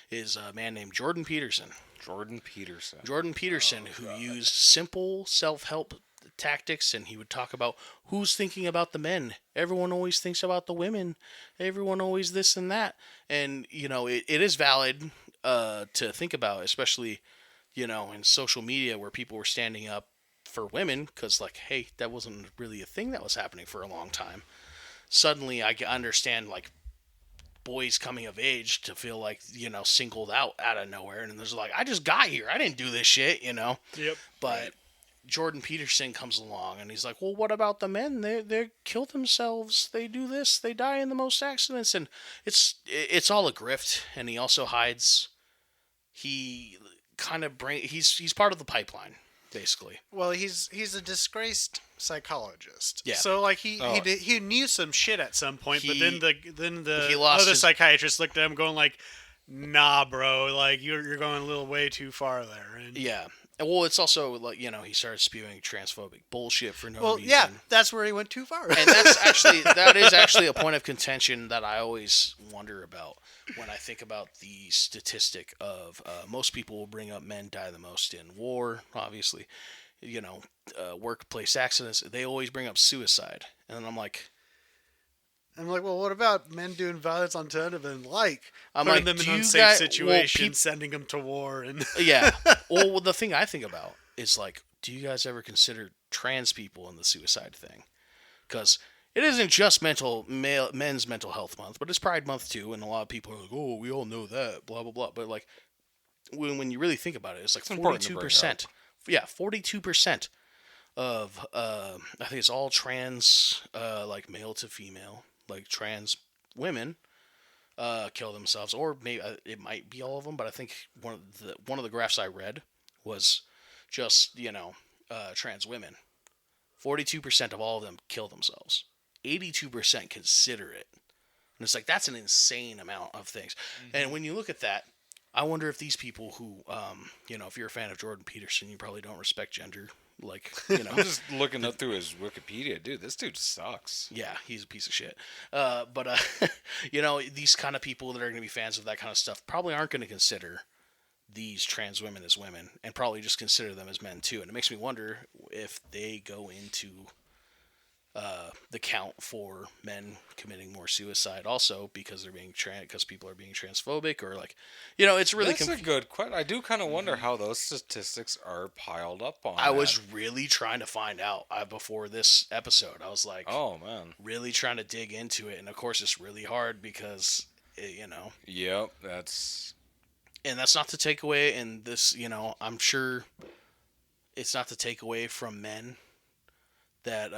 Speaker 1: is a man named Jordan Peterson.
Speaker 2: Jordan Peterson.
Speaker 1: Jordan Peterson, who used simple self-help tactics, and he would talk about who's thinking about the men. Everyone always thinks about the women. Everyone always this and that. And it is valid to think about, especially in social media where people were standing up for women because like, hey, that wasn't really a thing that was happening for a long time. Suddenly I understand like boys coming of age to feel like singled out of nowhere, and there's like, I just got here, I didn't do this shit.
Speaker 3: Yep.
Speaker 1: But Jordan Peterson comes along and he's like, well, what about the men? They kill themselves, they do this, they die in the most accidents, and it's all a grift. And he also hides, he kind of he's part of the pipeline basically.
Speaker 3: Well, he's a disgraced psychologist.
Speaker 1: Yeah.
Speaker 3: So like
Speaker 2: Oh.
Speaker 3: he knew some shit at some point, but
Speaker 1: He
Speaker 3: then the
Speaker 1: he lost
Speaker 3: other
Speaker 1: his-
Speaker 3: psychiatrist looked at him going like, "Nah, bro, like you're going a little way too far there." And
Speaker 1: Yeah. Well, it's also like he started spewing transphobic bullshit for no
Speaker 3: well,
Speaker 1: reason.
Speaker 3: yeah, that's where he went too far.
Speaker 1: And that is actually a point of contention that I always wonder about when I think about the statistic of most people will bring up men die the most in war, obviously, workplace accidents. They always bring up suicide, and then I'm like,
Speaker 3: well, what about men doing violence on Twitter and
Speaker 1: I'm
Speaker 3: putting
Speaker 1: like,
Speaker 3: them in
Speaker 1: do you
Speaker 3: unsafe
Speaker 1: guys-
Speaker 3: situations, sending them to war, and
Speaker 1: yeah. Well, the thing I think about is like, do you guys ever consider trans people in the suicide thing? Because it isn't just men's mental health month, but it's Pride Month too, and a lot of people are like, "Oh, we all know that," blah blah blah. But like, when you really think about it, it's like
Speaker 2: important to bring
Speaker 1: 42%. Yeah, 42% of I think it's all trans, like male to female, like trans women, kill themselves, or maybe it might be all of them. But I think one of the graphs I read was just trans women, 42% of all of them kill themselves. 82% consider it. And it's like, that's an insane amount of things. And when you look at that, I wonder if these people who, if you're a fan of Jordan Peterson, you probably don't respect gender. Like,
Speaker 2: I'm just looking up through his Wikipedia. Dude, this dude sucks.
Speaker 1: yeah, he's a piece of shit. But these kind of people that are going to be fans of that kind of stuff probably aren't going to consider these trans women as women and probably just consider them as men too. And it makes me wonder if they go into the count for men committing more suicide also because they're being because people are being transphobic, or like, it's really
Speaker 2: That's a good question. I do kind of wonder how those statistics are piled up on.
Speaker 1: I was really trying to find out before this episode. I was like,
Speaker 2: oh man,
Speaker 1: really trying to dig into it, and of course it's really hard because
Speaker 2: Yep, that's
Speaker 1: not to take away, and this, I'm sure it's not to take away from men that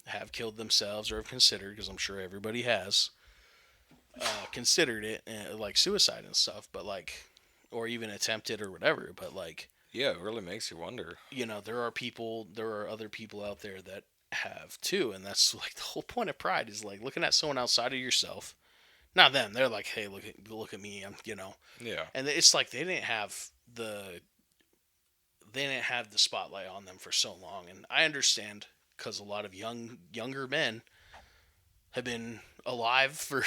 Speaker 1: have killed themselves or have considered, because I'm sure everybody has considered it, like suicide and stuff, but like, or even attempted or whatever, but like,
Speaker 2: yeah, it really makes you wonder.
Speaker 1: there are other people out there that have too, and that's like the whole point of pride is like looking at someone outside of yourself. Not them. They're like, hey, look at me.
Speaker 2: Yeah.
Speaker 1: And it's like they didn't have the spotlight on them for so long, and I understand because a lot of younger men have been alive for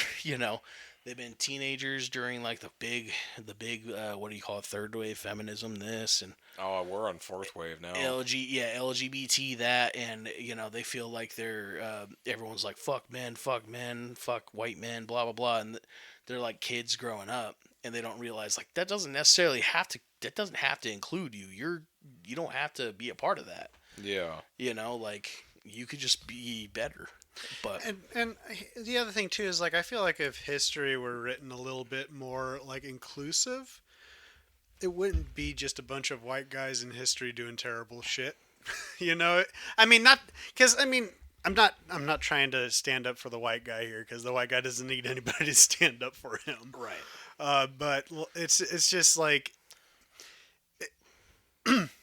Speaker 1: they've been teenagers during like the big what do you call it, third wave feminism, this, and
Speaker 2: Oh, we're on fourth wave now.
Speaker 1: LGBT that, and they feel like they're everyone's like fuck men, fuck white men, blah blah blah, and they're like kids growing up, and they don't realize like that doesn't have to include you. You don't have to be a part of that.
Speaker 2: Yeah.
Speaker 1: Like you could just be better. But
Speaker 3: and the other thing too is like I feel like if history were written a little bit more like inclusive, it wouldn't be just a bunch of white guys in history doing terrible shit. I mean, not because I'm not trying to stand up for the white guy here, because the white guy doesn't need anybody to stand up for him.
Speaker 1: right.
Speaker 3: But it's just like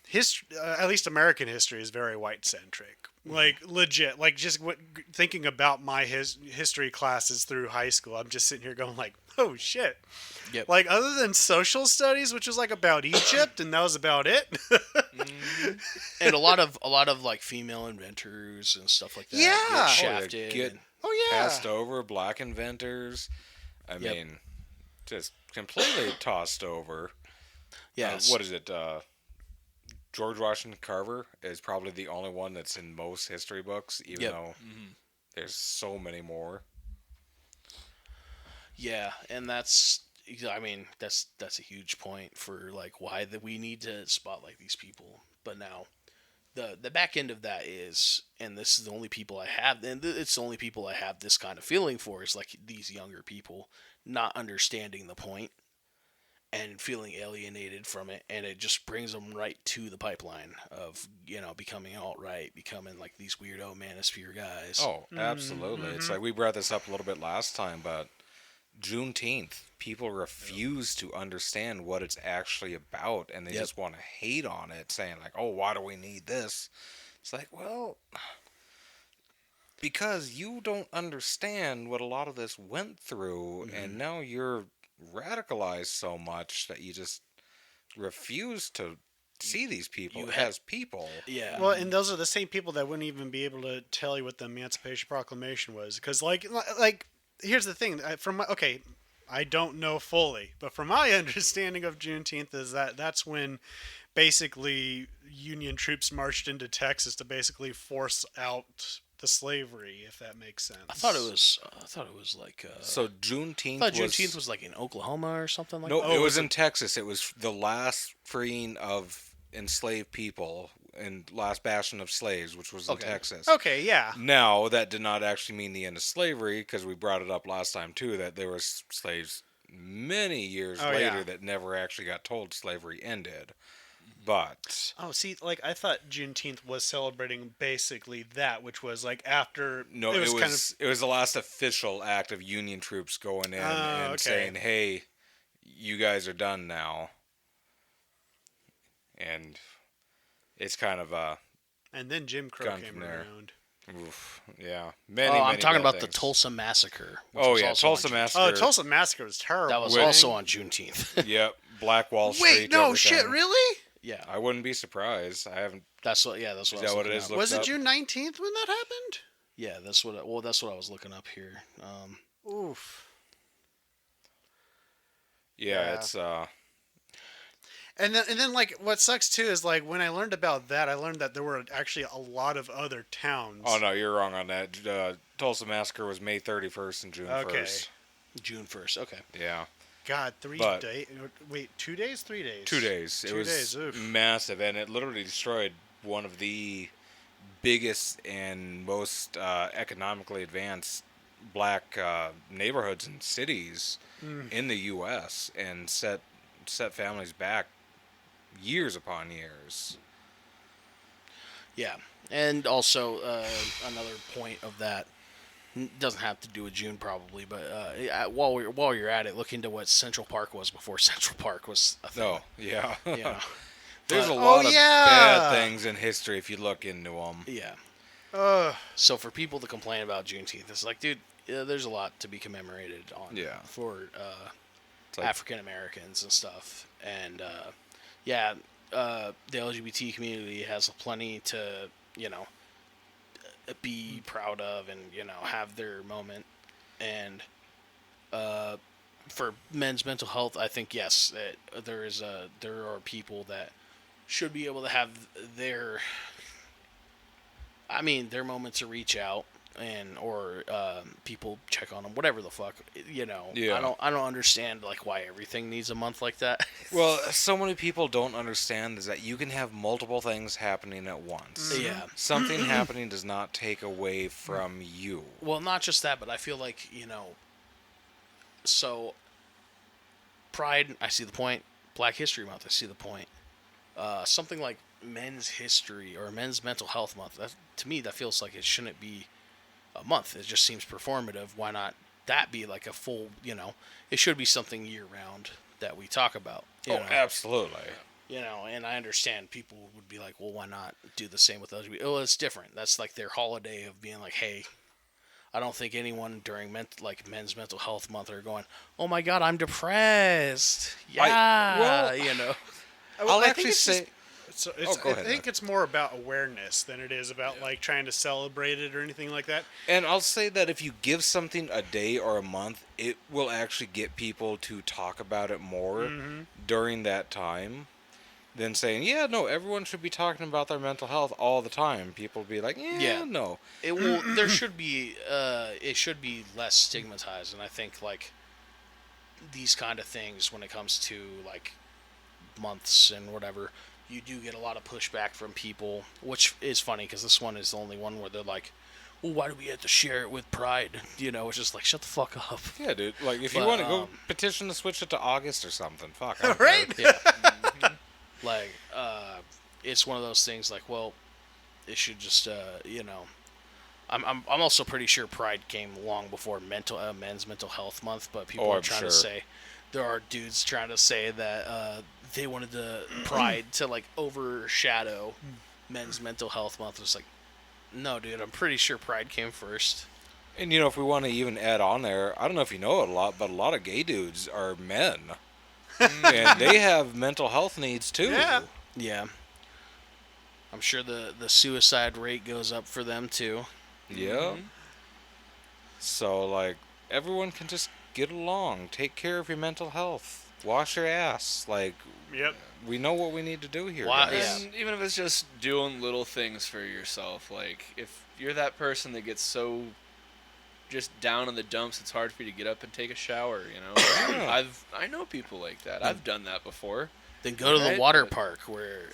Speaker 3: history, at least American history, is very white centric. Like legit, like just thinking about my history classes through high school, I'm just sitting here going like, oh shit.
Speaker 1: Yep.
Speaker 3: Like other than social studies, which was like about Egypt, and that was about it.
Speaker 1: And a lot of like female inventors and stuff like that
Speaker 3: Yeah.
Speaker 1: get
Speaker 3: Oh,
Speaker 1: shafted.
Speaker 2: get passed over. Black inventors. I mean, just completely tossed over.
Speaker 1: Yes.
Speaker 2: What is it? George Washington Carver is probably the only one that's in most history books, even though there's so many more. Yeah,
Speaker 1: and that's a huge point for like why we need to spotlight these people. But now, the back end of that is, and this is the only people I have, and it's the only people I have this kind of feeling for, is like these younger people not understanding the point and feeling alienated from it, and it just brings them right to the pipeline of becoming alt-right, becoming like these weirdo manosphere guys.
Speaker 2: Oh, absolutely. It's like we brought this up a little bit last time, but Juneteenth, people refuse to understand what it's actually about, and they just want to hate on it, saying like, oh, why do we need this? It's like, well, because you don't understand what a lot of this went through, and now you're radicalized so much that you just refuse to see these people as people.
Speaker 1: Yeah.
Speaker 3: Well, and those are the same people that wouldn't even be able to tell you what the Emancipation Proclamation was, because like here's the thing. I don't know fully, but from my understanding of Juneteenth is that's when basically Union troops marched into Texas to basically force out the slavery, if that makes sense.
Speaker 1: I thought it was like.
Speaker 2: So Juneteenth.
Speaker 1: I thought Juneteenth was like in Oklahoma or something like
Speaker 2: that.
Speaker 1: that.
Speaker 2: No, it was in Texas. It was the last freeing of enslaved people and last bastion of slaves, which was in Texas.
Speaker 3: Okay, yeah.
Speaker 2: Now, that did not actually mean the end of slavery, because we brought it up last time too, that there was slaves many years later that never actually got told slavery ended. But
Speaker 3: like I thought Juneteenth was celebrating basically that, which was like after.
Speaker 2: No, it was the last official act of Union troops going in and saying, "Hey, you guys are done now." And it's kind of
Speaker 3: And then Jim Crow
Speaker 2: Gone
Speaker 3: came
Speaker 2: from there.
Speaker 3: around.
Speaker 2: oof, yeah. Many,
Speaker 1: Oh, I'm
Speaker 2: many
Speaker 1: talking
Speaker 2: bad
Speaker 1: about the
Speaker 2: things.
Speaker 1: Tulsa Massacre. Which
Speaker 2: Oh
Speaker 1: was
Speaker 2: yeah,
Speaker 1: also on
Speaker 2: Tulsa
Speaker 1: Juneteenth.
Speaker 2: Massacre.
Speaker 3: Oh, Tulsa Massacre was terrible.
Speaker 1: That was
Speaker 2: With-
Speaker 1: also on Juneteenth.
Speaker 2: Yep, Black Wall Street.
Speaker 3: Wait, no
Speaker 2: everything.
Speaker 3: shit, really?
Speaker 1: Yeah,
Speaker 2: I wouldn't be surprised. I haven't.
Speaker 1: that's what. Yeah, that's what.
Speaker 2: Is
Speaker 1: I was
Speaker 2: that what it
Speaker 1: looking
Speaker 2: is?
Speaker 1: up.
Speaker 2: Look-
Speaker 3: Was it
Speaker 2: up.
Speaker 3: June 19th when that happened?
Speaker 1: Yeah, that's what. Well, that's what I was looking up here.
Speaker 3: Oof.
Speaker 2: Yeah,
Speaker 3: Yeah.
Speaker 2: it's
Speaker 3: And then like what sucks too is like when I learned about that, I learned that there were actually a lot of other towns.
Speaker 2: Oh no, you're wrong on that. Tulsa Massacre was May 31st and June
Speaker 3: Okay.
Speaker 2: 1st.
Speaker 1: June 1st. Okay.
Speaker 2: Yeah,
Speaker 3: God,
Speaker 2: But-
Speaker 3: 3 days. Wait, 2 days, 3 days.
Speaker 2: 2 days. It
Speaker 3: 2
Speaker 2: was
Speaker 3: days, oof.
Speaker 2: massive, and it literally destroyed one of the biggest and most economically advanced black neighborhoods and cities in the U.S. and set families back years upon years.
Speaker 1: Yeah, and also another point of that doesn't have to do with June probably, but while you're at it, look into what Central Park was before Central Park was a thing.
Speaker 2: Oh yeah,
Speaker 1: Yeah.
Speaker 2: there's a
Speaker 1: But-
Speaker 2: lot
Speaker 3: Oh,
Speaker 2: of
Speaker 3: yeah.
Speaker 2: bad things in history if you look into them.
Speaker 1: Yeah.
Speaker 3: Ugh.
Speaker 1: So for people to complain about Juneteenth, it's like, dude, there's a lot to be commemorated on.
Speaker 2: Yeah.
Speaker 1: For
Speaker 2: It's like-
Speaker 1: African Americans and stuff, and the LGBT community has plenty to be proud of and have their moment, and for men's mental health, I think yes, that there are people that should be able to have their moment to reach out or people check on them, whatever the fuck,
Speaker 2: Yeah.
Speaker 1: I don't understand like why everything needs a month like that.
Speaker 2: Well, so many people don't understand is that you can have multiple things happening at once.
Speaker 1: Yeah.
Speaker 2: Something happening does not take away from you.
Speaker 1: Well, not just that, but I feel like so Pride, I see the point. Black History Month, I see the point. Something like Men's History or Men's Mental Health Month, that, to me, that feels like it shouldn't be a month. It just seems performative. Why not that be like a full, it should be something year round that we talk about. You know?
Speaker 2: Absolutely.
Speaker 1: And I understand people would be like, well, why not do the same with LGBT? Oh, it's different. That's like their holiday of being like, hey, I don't think anyone during Men's Mental Health Month are going, oh my God, I'm depressed. Yeah,
Speaker 2: I'll
Speaker 3: I think
Speaker 2: actually
Speaker 3: it's
Speaker 2: say.
Speaker 3: just- So
Speaker 2: go
Speaker 3: I
Speaker 2: ahead,
Speaker 3: think
Speaker 2: Doug.
Speaker 3: it's more about awareness than it is about like trying to celebrate it or anything like that.
Speaker 2: And I'll say that if you give something a day or a month, it will actually get people to talk about it more during that time than saying, yeah, no, everyone should be talking about their mental health all the time. People will be like,
Speaker 1: Yeah.
Speaker 2: no.
Speaker 1: It will. There should be. It should be less stigmatized, and I think like these kind of things when it comes to like months and whatever, you do get a lot of pushback from people, which is funny because this one is the only one where they're like, well, why do we have to share it with Pride? It's just like, shut the fuck up.
Speaker 2: Yeah, dude. Like, if you
Speaker 1: But,
Speaker 2: want to go petition to switch it to August or something, fuck. I don't
Speaker 3: Right?
Speaker 2: care.
Speaker 1: Yeah. Like, it's one of those things like, well, it should just, I'm also pretty sure Pride came long before Men's Mental Health Month, but people are
Speaker 2: I'm
Speaker 1: trying
Speaker 2: sure.
Speaker 1: to say, there are dudes trying to say that they wanted the Pride to like overshadow Men's Mental Health Month. It's like, no, dude, I'm pretty sure Pride came first.
Speaker 2: And, if we want to even add on there, I don't know if you know it a lot, but a lot of gay dudes are men. And they have mental health needs, too.
Speaker 3: Yeah.
Speaker 1: Yeah. I'm sure the suicide rate goes up for them too.
Speaker 2: Yeah. So, like, everyone can just get along. Take care of your mental health. Wash your ass. Like,
Speaker 3: Yep.
Speaker 2: we know what we need to do here.
Speaker 1: Why-
Speaker 2: guys.
Speaker 1: Yeah.
Speaker 4: And even if it's just doing little things for yourself, like if you're that person that gets so just down in the dumps, it's hard for you to get up and take a shower.
Speaker 2: Yeah.
Speaker 4: I know people like that. I've done that before.
Speaker 1: Then go to the
Speaker 4: Right,
Speaker 1: water
Speaker 4: but-
Speaker 1: park where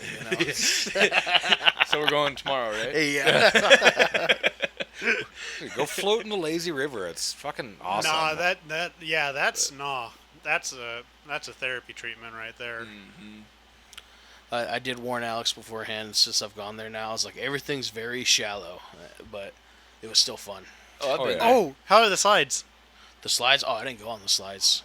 Speaker 4: So we're going tomorrow, right?
Speaker 1: yeah.
Speaker 2: Go float in the lazy river. It's fucking awesome.
Speaker 3: Nah, that's a therapy treatment right there.
Speaker 4: Mm-hmm.
Speaker 1: I did warn Alex beforehand since I've gone there now. I was like, everything's very shallow, but it was still fun.
Speaker 4: Oh, I've
Speaker 2: Oh,
Speaker 4: been
Speaker 2: yeah.
Speaker 4: there.
Speaker 3: Oh, how are the slides?
Speaker 1: The slides? Oh, I didn't go on the slides.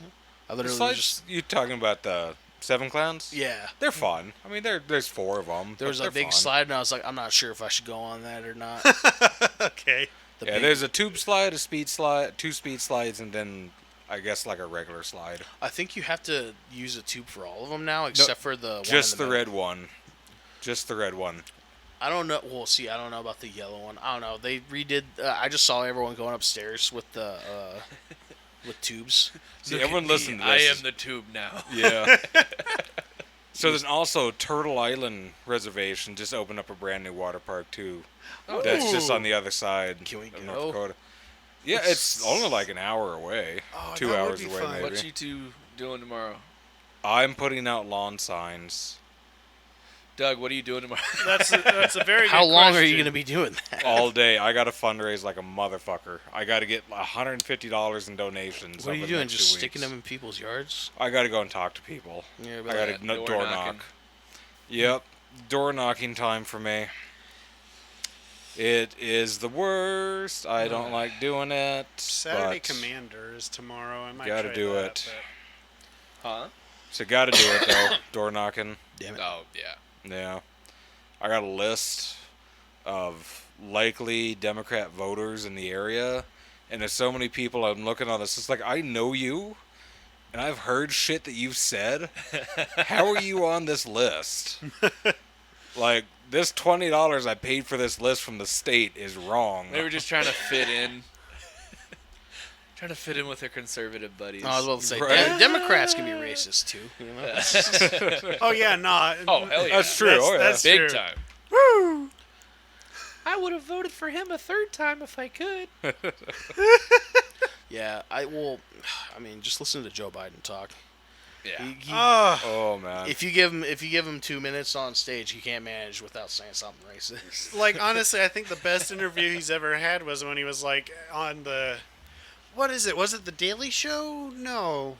Speaker 1: I literally was
Speaker 2: Besides,
Speaker 1: just
Speaker 2: you talking about the Seven Clowns?
Speaker 1: Yeah.
Speaker 2: They're fun. I mean, there's 4 of them.
Speaker 1: There was a big
Speaker 2: fun.
Speaker 1: slide, and I was like, I'm not sure if I should go on that or not.
Speaker 3: Okay.
Speaker 2: Yeah, there's a tube slide, a speed slide, 2 speed slides, and then I guess like a regular slide.
Speaker 1: I think you have to use a tube for all of them now, except for the one
Speaker 2: Just
Speaker 1: in
Speaker 2: the
Speaker 1: middle.
Speaker 2: red one. Just the red one.
Speaker 1: I don't know. Well, see, I don't know about the yellow one. I don't know. They redid. I just saw everyone going upstairs with the with tubes.
Speaker 2: See, everyone listen to this.
Speaker 4: I am the tube now.
Speaker 2: Yeah. So there's also Turtle Island Reservation just opened up a brand new water park too.
Speaker 4: Oh,
Speaker 2: That's just on the other side
Speaker 1: Can we
Speaker 2: of
Speaker 1: go?
Speaker 2: North Dakota. Yeah, it's only like an hour away.
Speaker 3: Oh,
Speaker 2: 2
Speaker 3: that would
Speaker 2: hours
Speaker 3: be
Speaker 2: away
Speaker 3: fun.
Speaker 2: maybe.
Speaker 4: What you two doing tomorrow?
Speaker 2: I'm putting out lawn signs
Speaker 4: Doug, what are you doing tomorrow?
Speaker 3: That's a very
Speaker 1: How
Speaker 3: good
Speaker 1: long are
Speaker 3: question.
Speaker 1: you going to be doing that?
Speaker 2: all day. I got to fundraise like a motherfucker. I got to get $150 in donations.
Speaker 1: What are
Speaker 2: over
Speaker 1: you
Speaker 2: the
Speaker 1: doing?
Speaker 2: next
Speaker 1: Just
Speaker 2: 2
Speaker 1: sticking
Speaker 2: weeks.
Speaker 1: them in people's yards?
Speaker 2: I got to go and talk to people.
Speaker 1: Yeah,
Speaker 2: I got to
Speaker 4: door
Speaker 2: door
Speaker 4: knocking.
Speaker 2: knock. Yep, door knocking time for me. It is the worst. I don't like doing it.
Speaker 3: Saturday
Speaker 2: but
Speaker 3: Commander is tomorrow. I might
Speaker 2: Gotta
Speaker 3: try
Speaker 2: do
Speaker 3: that,
Speaker 2: it.
Speaker 4: Huh?
Speaker 2: So got to do it though. Door knocking.
Speaker 1: Damn it.
Speaker 4: Oh, yeah.
Speaker 2: Yeah. I got a list of likely Democrat voters in the area, and there's so many people. I'm looking on this. It's like, I know you, and I've heard shit that you've said. How are you on this list? Like, this $20 I paid for this list from the state is wrong.
Speaker 4: They were just trying to fit in. Trying to fit in with their conservative buddies.
Speaker 1: I was about to say,
Speaker 2: Right.
Speaker 1: Democrats can be racist too. You know?
Speaker 3: Oh yeah, no.
Speaker 4: Oh, hell yeah.
Speaker 2: That's true.
Speaker 3: That's,
Speaker 2: Oh, yeah.
Speaker 3: that's
Speaker 4: Big
Speaker 3: true.
Speaker 4: time.
Speaker 3: Woo!
Speaker 4: I would have voted for him a third time if I could.
Speaker 1: Yeah, I mean, just listen to Joe Biden talk.
Speaker 4: Yeah.
Speaker 3: Oh,
Speaker 2: Oh, man.
Speaker 1: If you give him 2 minutes on stage, he can't manage without saying something racist.
Speaker 3: like honestly, I think the best interview he's ever had was when he was like on the, what is it? Was it the Daily Show? No,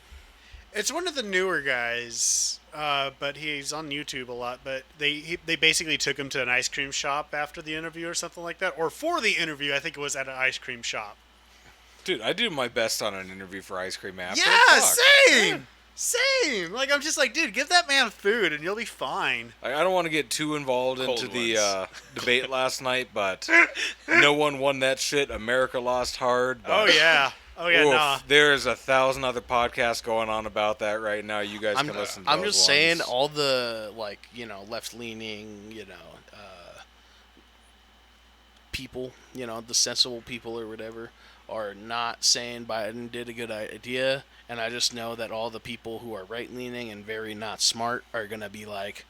Speaker 3: it's one of the newer guys. But he's on YouTube a lot. But they basically took him to an ice cream shop after the interview or something like that, or for the interview. I think it was at an ice cream shop.
Speaker 2: Dude, I do my best on an interview for Ice Cream After.
Speaker 3: Yeah,
Speaker 2: Fuck.
Speaker 3: same. Same. Like, I'm just like, dude, give that man food and you'll be fine.
Speaker 2: I don't want to get too involved
Speaker 4: Cold
Speaker 2: into the
Speaker 4: ones.
Speaker 2: debate last night, but no one won that shit. America lost hard. But
Speaker 3: Oh, yeah. Oh, yeah,
Speaker 2: oof,
Speaker 3: nah.
Speaker 2: there's 1,000 other podcasts going on about that right now. You guys
Speaker 1: I'm
Speaker 2: can listen to
Speaker 1: I'm
Speaker 2: those
Speaker 1: just saying,
Speaker 2: ones.
Speaker 1: all the left leaning, people, the sensible people or whatever, are not saying Biden did a good idea, and I just know that all the people who are right leaning and very not smart are gonna be like,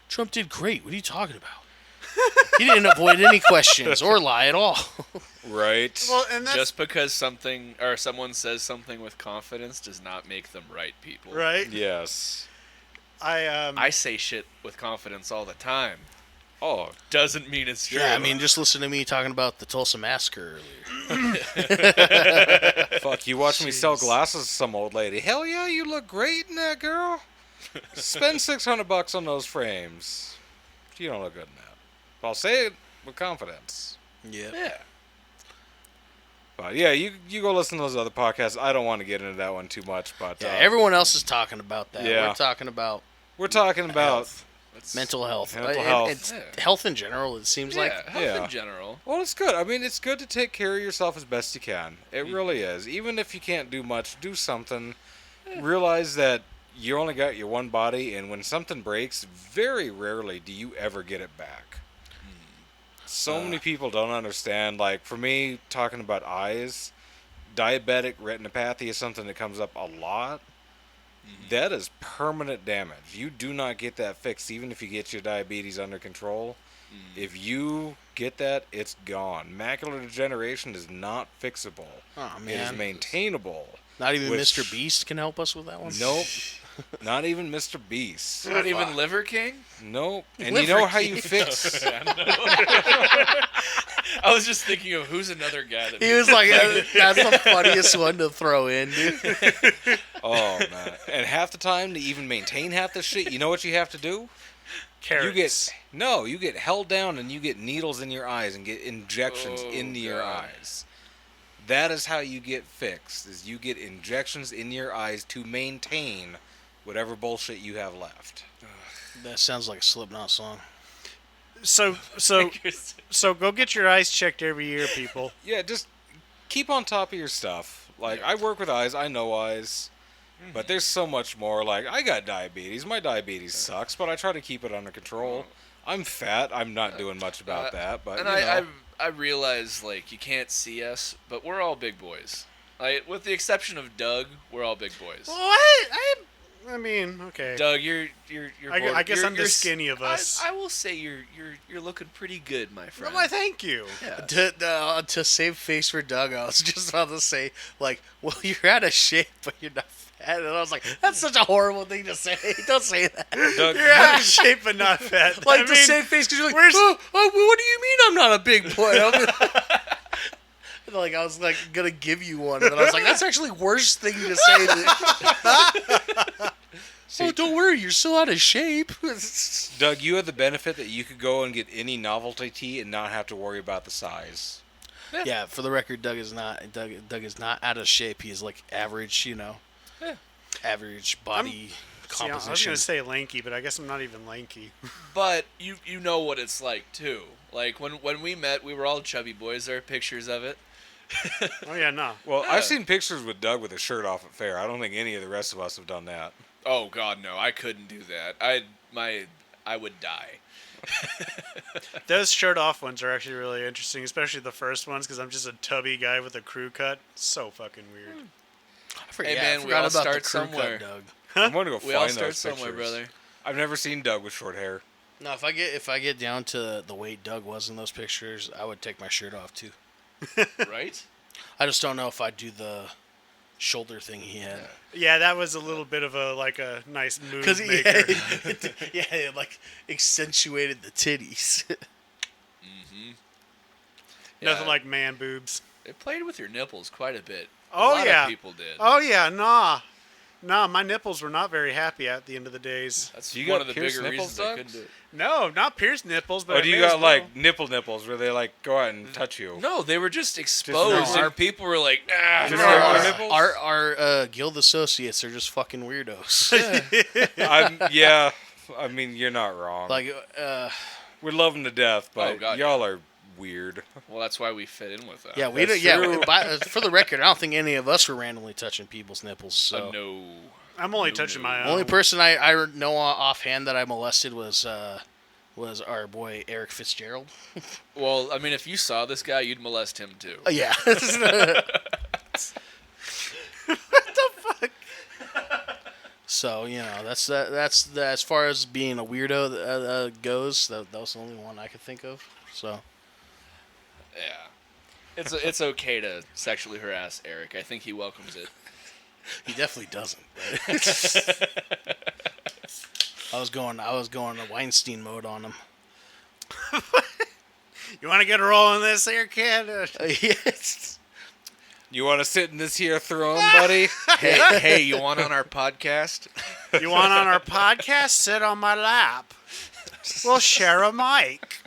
Speaker 1: Trump did great. What are you talking about? He didn't avoid any questions or lie at all.
Speaker 2: Right.
Speaker 3: Well, and that's
Speaker 4: Just because something or someone says something with confidence does not make them right people.
Speaker 3: right.
Speaker 2: Yes.
Speaker 4: I say shit with confidence all the time.
Speaker 2: Oh,
Speaker 4: Doesn't mean it's true.
Speaker 1: Yeah, I mean, just listen to me talking about the Tulsa Massacre earlier.
Speaker 2: fuck. You watch me sell
Speaker 3: Jeez.
Speaker 2: glasses to some old lady. Hell yeah, you look great in that, girl. Spend $600 on those frames. You don't look good in that. But I'll say it with confidence.
Speaker 1: Yeah.
Speaker 4: yeah.
Speaker 2: But yeah, you go listen to those other podcasts. I don't want to get into that one too much, but
Speaker 1: Yeah, everyone else is talking about that.
Speaker 2: Yeah.
Speaker 1: We're talking about
Speaker 2: we're talking about
Speaker 1: health, mental health.
Speaker 2: Mental
Speaker 1: And
Speaker 2: health.
Speaker 1: It's
Speaker 4: Yeah.
Speaker 1: health in general, it seems like.
Speaker 4: Health
Speaker 2: Yeah.
Speaker 4: in general.
Speaker 2: well, it's good. I mean, it's good to take care of yourself as best you can. It really is. Even if you can't do much, do something. Realize that you only got your one body, and when something breaks, very rarely do you ever get it back. So many people don't understand. Like, for me, talking about eyes, diabetic retinopathy is something that comes up a lot. That is permanent damage. You do not get that fixed, even if you get your diabetes under control. If you get that, it's gone. Macular degeneration is not fixable.
Speaker 1: Oh,
Speaker 2: It is
Speaker 1: man.
Speaker 2: maintainable.
Speaker 1: Not even
Speaker 2: Which-
Speaker 1: Mr. Beast can help us with that one?
Speaker 2: Nope. Not even Mr. Beast.
Speaker 4: Not even Liver King?
Speaker 2: Nope. And
Speaker 1: Liver
Speaker 2: you know how you
Speaker 1: King.
Speaker 2: fix...
Speaker 4: I was just thinking of who's another guy that
Speaker 1: He was like, that's the funniest one to throw in, dude.
Speaker 2: Oh, man. And half the time, to even maintain half the shit, you know what you have to do?
Speaker 3: Carrots.
Speaker 2: You get held down and you get needles in your eyes and get injections
Speaker 4: Oh,
Speaker 2: into your
Speaker 4: God.
Speaker 2: eyes. That is how you get fixed, is you get injections in your eyes to maintain whatever bullshit you have left.
Speaker 1: That sounds like a Slipknot song.
Speaker 3: So go get your eyes checked every year, people.
Speaker 2: Yeah, just keep on top of your stuff. Like, I work with eyes, I know eyes, but there's so much more. Like, I got diabetes. My diabetes sucks, but I try to keep it under control. I'm fat. I'm not doing much about that, but
Speaker 4: and
Speaker 2: you know.
Speaker 4: I realize like you can't see us, but we're all big boys. Like with the exception of Doug, we're all big boys.
Speaker 3: What? I mean, okay.
Speaker 4: Doug, you're.
Speaker 3: I guess I'm the
Speaker 4: you're
Speaker 3: skinny of us.
Speaker 4: I will say you're looking pretty good, my friend.
Speaker 3: Why, thank you.
Speaker 4: Yeah.
Speaker 1: To save face for Doug, I was just about to say, like, well, you're out of shape, but you're not fat. And I was like, that's such a horrible thing to say. Don't say that.
Speaker 2: Doug,
Speaker 3: You're out of shape but not fat.
Speaker 1: Like,
Speaker 3: I
Speaker 1: to
Speaker 3: mean,
Speaker 1: save face, because you're like,
Speaker 3: where's-
Speaker 1: oh, what do you mean I'm not a big boy? Like, I was, like, going to give you one, but I was like, that's actually worse thing to say. Oh, don't worry, you're still out of shape.
Speaker 2: Doug, you have the benefit that you could go and get any novelty tea and not have to worry about the size.
Speaker 1: Yeah, for the record, Doug is not out of shape. He's like average, average body
Speaker 3: See, I was
Speaker 1: composition.
Speaker 3: going to say lanky, but I guess I'm not even lanky.
Speaker 4: But you know what it's like too. Like when we met, we were all chubby boys. There are pictures of it.
Speaker 3: Oh, yeah, no.
Speaker 2: Well, I've seen pictures with Doug with his shirt off at fair. I don't think any of the rest of us have done that.
Speaker 4: Oh God, no! I couldn't do that. I would die.
Speaker 3: Those shirt off ones are actually really interesting, especially the first ones, because I'm just a tubby guy with a crew cut. So fucking weird.
Speaker 4: Hey,
Speaker 1: I
Speaker 4: man, we
Speaker 1: forgot
Speaker 4: all
Speaker 1: about the
Speaker 4: start
Speaker 1: crew cut,
Speaker 4: somewhere.
Speaker 1: Doug.
Speaker 2: I'm going to go
Speaker 4: We
Speaker 2: find
Speaker 4: all
Speaker 2: those
Speaker 4: start
Speaker 2: pictures.
Speaker 4: somewhere, brother.
Speaker 2: I've never seen Doug with short hair.
Speaker 1: No, if I get down to the weight Doug was in those pictures, I would take my shirt off too.
Speaker 4: Right?
Speaker 1: I just don't know if I'd do the shoulder thing he had.
Speaker 3: Yeah, that was a little bit of a nice move
Speaker 1: Because
Speaker 3: maker.
Speaker 1: it like accentuated the titties.
Speaker 3: Nothing
Speaker 4: Yeah.
Speaker 3: like man boobs.
Speaker 4: It played with your nipples quite a bit.
Speaker 3: Oh,
Speaker 4: a lot
Speaker 3: yeah.
Speaker 4: of people did.
Speaker 3: Oh, yeah, nah. Nah, my nipples were not very happy at the end of the days.
Speaker 4: That's
Speaker 2: You
Speaker 4: one
Speaker 2: got
Speaker 4: of the
Speaker 2: pierced
Speaker 4: bigger
Speaker 2: nipples,
Speaker 4: reasons I
Speaker 2: Doug?
Speaker 4: couldn't do it.
Speaker 3: No, not pierced nipples, but
Speaker 2: Or
Speaker 3: I
Speaker 2: do you
Speaker 3: may
Speaker 2: got
Speaker 3: as well.
Speaker 2: like nipple nipples where they like go out and touch you?
Speaker 4: No, they were just exposed,
Speaker 2: No,
Speaker 4: and people were like, "Ah,
Speaker 2: Just
Speaker 4: no."
Speaker 2: regular nipples?
Speaker 1: Our guild associates are just fucking weirdos.
Speaker 2: Yeah, I mean, you're not wrong.
Speaker 1: Like,
Speaker 2: We love them to death, but
Speaker 4: Oh, God,
Speaker 2: y'all are weird.
Speaker 4: Well, that's why we fit in with that.
Speaker 1: yeah, we
Speaker 2: That's
Speaker 1: don't.
Speaker 2: true.
Speaker 1: Yeah, for the record, I don't think any of us were randomly touching people's nipples. So
Speaker 4: No.
Speaker 3: I'm only touching my own.
Speaker 1: the only person I know offhand that I molested was our boy Eric Fitzgerald.
Speaker 4: Well, I mean, if you saw this guy, you'd molest him too.
Speaker 1: Yeah. So that's as far as being a weirdo goes. That was the only one I could think of. So
Speaker 4: Yeah. It's okay to sexually harass Eric. I think he welcomes it.
Speaker 1: he definitely doesn't. But I was going to Weinstein mode on him.
Speaker 3: You want to get a roll in this here, kid?
Speaker 1: Yes.
Speaker 2: You want to sit in this here throne, buddy?
Speaker 4: Hey, you want on our podcast?
Speaker 3: You want on our podcast? Sit on my lap. We'll share a mic.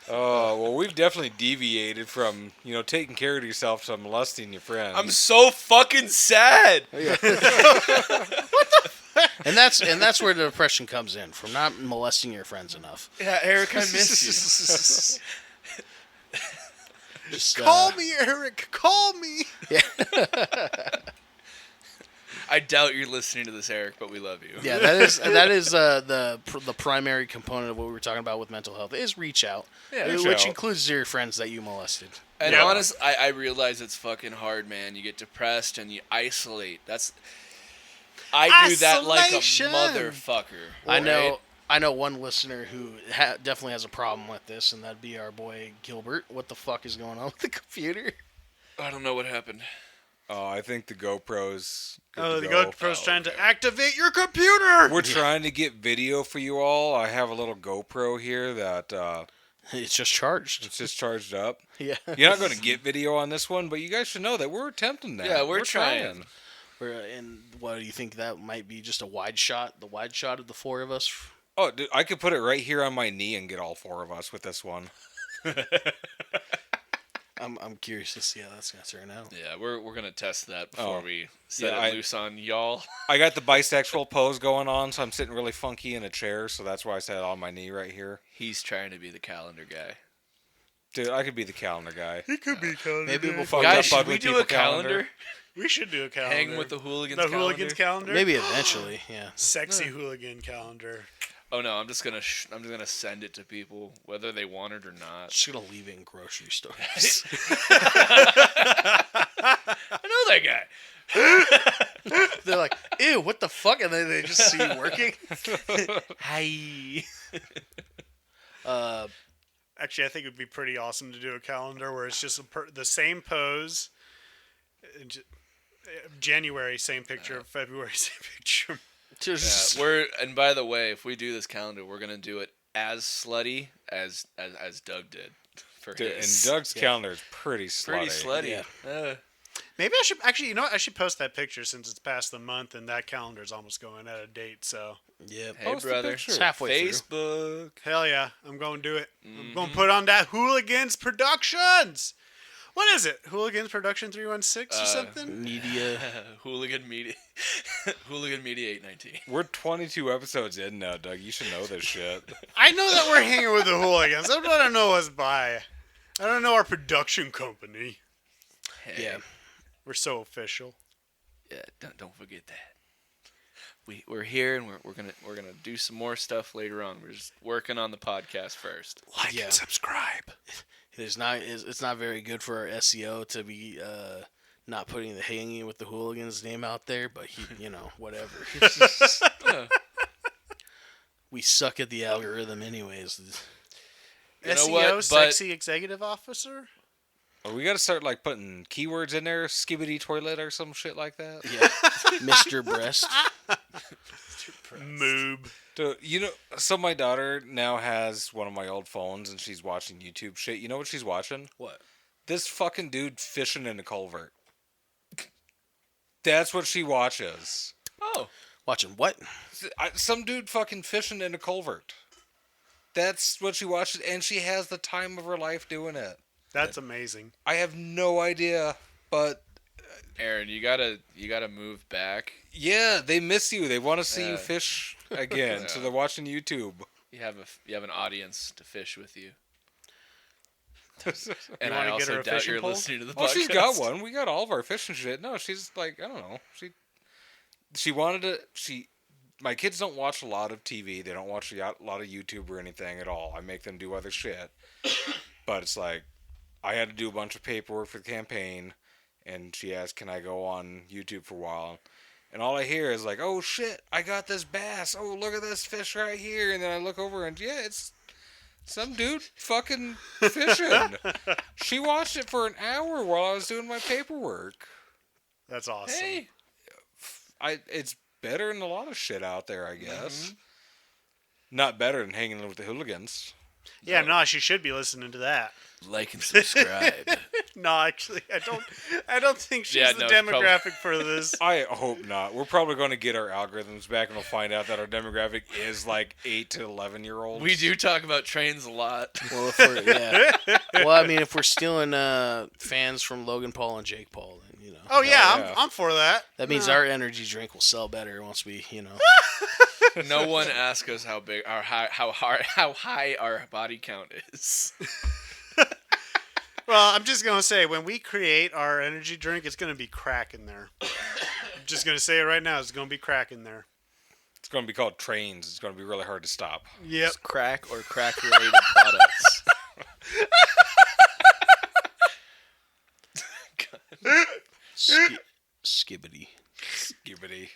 Speaker 2: Oh, well, we've definitely deviated from, taking care of yourself to molesting your friends.
Speaker 4: I'm so fucking sad.
Speaker 1: And that's where the depression comes in, from not molesting your friends enough.
Speaker 4: Yeah, Eric, I miss you.
Speaker 1: Just,
Speaker 3: Call me, Eric. Call me.
Speaker 4: I doubt you're listening to this, Eric, but we love you.
Speaker 1: Yeah, that is the primary component of what we were talking about with mental health is reach out,
Speaker 4: Yeah,
Speaker 2: reach
Speaker 1: which
Speaker 2: out.
Speaker 1: includes your friends that you molested.
Speaker 4: And
Speaker 3: Yeah.
Speaker 4: honest, I realize it's fucking hard, man. You get depressed and you isolate. I do that like a
Speaker 3: Isolation.
Speaker 4: motherfucker.
Speaker 1: I know one listener who definitely has a problem with this, and that'd be our boy Gilbert. What the fuck is going on with the computer?
Speaker 4: I don't know what happened.
Speaker 2: Oh, I think the GoPro's good
Speaker 3: Oh,
Speaker 2: to
Speaker 3: the
Speaker 2: go.
Speaker 3: GoPro's trying to
Speaker 4: okay.
Speaker 3: activate your computer.
Speaker 2: We're trying to get video for you all. I have a little GoPro here that
Speaker 1: It's just charged.
Speaker 2: it's just charged up.
Speaker 1: Yeah.
Speaker 2: You're not going to get video on this one, but you guys should know that we're attempting that.
Speaker 4: Yeah, we're trying.
Speaker 1: And what do you think that might be? Just a wide shot? The wide shot of the four of us?
Speaker 2: Oh, dude, I could put it right here on my knee and get all four of us with this one.
Speaker 1: I'm curious to see how that's gonna turn out.
Speaker 4: Yeah, we're gonna test that before
Speaker 2: Oh.
Speaker 4: we set
Speaker 2: Yeah,
Speaker 4: it loose on y'all.
Speaker 2: I got the bisexual pose going on, so I'm sitting really funky in a chair, so that's why I sat on my knee right here.
Speaker 4: He's trying to be the calendar guy.
Speaker 2: Dude, I could be the calendar guy.
Speaker 3: It could be calendar.
Speaker 1: Maybe
Speaker 3: day.
Speaker 1: we'll
Speaker 2: Fucked
Speaker 4: Guys,
Speaker 2: up
Speaker 4: should
Speaker 2: ugly
Speaker 4: we do
Speaker 2: people
Speaker 4: a calendar?
Speaker 3: We should do a calendar.
Speaker 4: Hang with the hooligans.
Speaker 3: the
Speaker 4: calendar?
Speaker 3: hooligans calendar.
Speaker 1: Maybe eventually, yeah.
Speaker 3: Sexy hooligan calendar.
Speaker 4: Oh no, I'm just gonna send it to people whether they want it or not.
Speaker 1: Just gonna leave it in grocery stores.
Speaker 4: I know that guy.
Speaker 1: They're like, ew, what the fuck? And then they just see you working. Hi.
Speaker 3: Actually, I think it would be pretty awesome to do a calendar where it's just the same pose. January, same picture. February, same picture.
Speaker 1: Just,
Speaker 4: And by the way, if we do this calendar, we're gonna do it as slutty as Doug did for
Speaker 2: Dude, and
Speaker 4: his.
Speaker 2: Doug's calendar is pretty slutty.
Speaker 4: Pretty slutty.
Speaker 1: Yeah.
Speaker 3: Maybe I should actually. You know what? I should post that picture since it's past the month and that calendar's almost going out of date. So
Speaker 1: yeah.
Speaker 4: Hey
Speaker 2: Post a
Speaker 4: brother,
Speaker 2: picture.
Speaker 1: It's halfway through.
Speaker 4: Facebook.
Speaker 3: hell yeah, I'm going to do it. I'm
Speaker 4: Mm-hmm.
Speaker 3: going to put on that Hooligans Productions. What is it? Hooligans Production 316 or something?
Speaker 1: Media.
Speaker 4: Hooligan Media. Hooligan Media 819.
Speaker 2: We're 22 episodes in now, Doug. You should know this shit.
Speaker 3: I know that we're hanging with the Hooligans. That's what I know us by. I don't know our production company.
Speaker 4: Hey,
Speaker 1: Yeah.
Speaker 3: We're so official.
Speaker 4: Yeah, don't forget that. We're here and we're gonna do some more stuff later on. We're just working on the podcast first.
Speaker 3: Like
Speaker 1: Yeah.
Speaker 3: and subscribe.
Speaker 1: It's not very good for our SEO to be not putting the hanging with the hooligans name out there, but whatever. We suck at the algorithm anyways.
Speaker 4: You know
Speaker 3: SEO,
Speaker 4: what? But-
Speaker 3: sexy executive officer.
Speaker 2: Oh, we got to start like putting keywords in there, skibbity toilet or some shit like that.
Speaker 1: Yeah. Mr. Breast.
Speaker 3: Moob.
Speaker 2: Dude, so my daughter now has one of my old phones and she's watching YouTube shit. You know what she's watching?
Speaker 1: What?
Speaker 2: This fucking dude fishing in a culvert. That's what she watches.
Speaker 4: Oh,
Speaker 1: Watching what?
Speaker 2: Some dude fucking fishing in a culvert. That's what she watches, and she has the time of her life doing it.
Speaker 3: That's amazing.
Speaker 2: I have no idea, but
Speaker 4: Aaron, you gotta move back.
Speaker 2: yeah, they miss you. They want to see you
Speaker 4: Yeah.
Speaker 2: fish again, so
Speaker 4: Yeah.
Speaker 2: they're watching YouTube.
Speaker 4: You have an audience to fish with you.
Speaker 3: You
Speaker 4: And
Speaker 3: wanna
Speaker 4: I
Speaker 3: get
Speaker 4: also
Speaker 3: her a
Speaker 4: doubt
Speaker 3: fishing
Speaker 4: you're
Speaker 3: pole?
Speaker 4: listening to the podcast.
Speaker 2: Oh, she's got one. We got all of our fishing shit. No, she's like, I don't know. She wanted to. My kids don't watch a lot of TV. They don't watch a lot of YouTube or anything at all. I make them do other shit. But it's like, I had to do a bunch of paperwork for the campaign, and she asked, "Can I go on YouTube for a while?" And all I hear is like, "Oh shit, I got this bass. Oh, look at this fish right here." And then I look over and yeah, it's some dude fucking fishing. She watched it for an hour while I was doing my paperwork.
Speaker 3: That's awesome.
Speaker 4: Hey,
Speaker 2: It's better than a lot of shit out there, I guess. Not better than hanging with the hooligans.
Speaker 3: Yeah, no, she should be listening to that.
Speaker 4: like and subscribe.
Speaker 3: No, actually, I don't think she's
Speaker 4: Yeah,
Speaker 3: the
Speaker 4: no, it's probably-
Speaker 3: demographic for this.
Speaker 2: I hope not. We're probably going to get our algorithms back and we'll find out that our demographic is like 8 to 11-year-olds.
Speaker 4: We do talk about trains a lot.
Speaker 1: Well, well, I mean, if we're stealing fans from Logan Paul and Jake Paul, then
Speaker 3: Oh yeah,
Speaker 2: yeah.
Speaker 3: I'm for that.
Speaker 1: that means our energy drink will sell better once we,
Speaker 4: No one asks us how big our how high our body count is.
Speaker 3: Well, I'm just gonna say when we create our energy drink, it's gonna be crack in there. I'm just gonna say it right now. It's gonna be crack in there.
Speaker 2: It's going to be called trains. It's going to be really hard to stop.
Speaker 3: Yep.
Speaker 1: crack or crack-related products. Skibbity.
Speaker 2: Skibbity.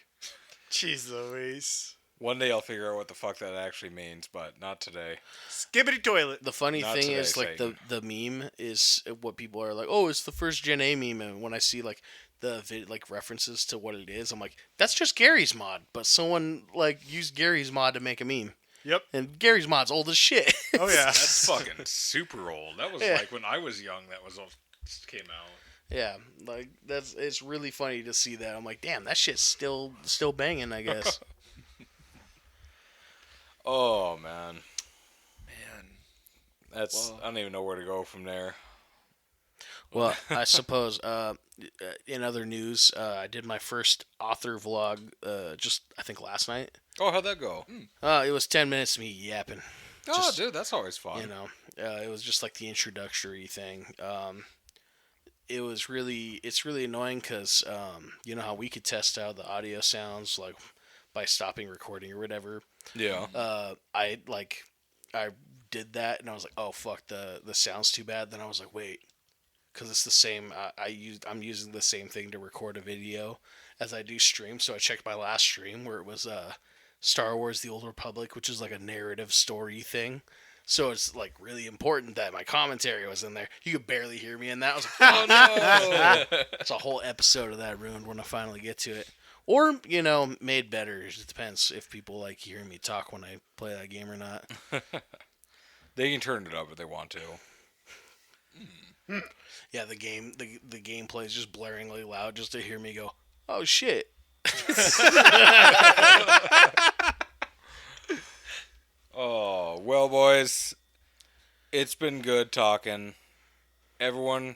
Speaker 3: Jeez Louise.
Speaker 2: One day I'll figure out what the fuck that actually means, but not today.
Speaker 3: Skibbity toilet.
Speaker 1: The funny
Speaker 2: Not
Speaker 1: thing
Speaker 2: today,
Speaker 1: is, like,
Speaker 2: Satan.
Speaker 1: the meme is what people are like, oh, it's the first Gen A meme, and when I see, like, the references to what it is, I'm like, that's just Gary's mod, but someone, like, used Gary's mod to make a meme.
Speaker 3: Yep.
Speaker 1: And Gary's mod's old as shit.
Speaker 3: Oh yeah.
Speaker 2: That's fucking super old. That was
Speaker 1: Yeah.
Speaker 2: like when I was young. That was all came out.
Speaker 1: Yeah, like, it's really funny to see that. I'm like, damn, that shit's still banging, I guess.
Speaker 2: Oh man,
Speaker 4: Man,
Speaker 2: that's
Speaker 4: Well-
Speaker 2: I don't even know where to go from there.
Speaker 1: Well, I suppose in other news, I did my first author vlog just I think last night.
Speaker 2: Oh, how'd that go?
Speaker 1: It was 10 minutes of me yapping.
Speaker 2: Oh,
Speaker 1: Just,
Speaker 2: dude, that's always fun.
Speaker 1: you know, it was just like the introductory thing. It's really annoying because you know how we could test out the audio sounds like by stopping recording or whatever.
Speaker 2: Yeah.
Speaker 1: I did that and I was like, oh fuck, the sound's too bad. Then I was like, wait, because it's the same. I'm using the same thing to record a video as I do stream. So I checked my last stream where it was Star Wars: The Old Republic, which is like a narrative story thing. So it's like really important that my commentary was in there. You could barely hear me in that. I was like, oh no! It's a whole episode of that ruined when I finally get to it. Or, you know, made better. It depends if people like hearing me talk when I play that game or not.
Speaker 2: They can turn it up if they want to.
Speaker 1: Yeah, the gameplay is just blaringly loud just to hear me go, oh shit.
Speaker 2: Oh, well, boys, it's been good talking. Everyone,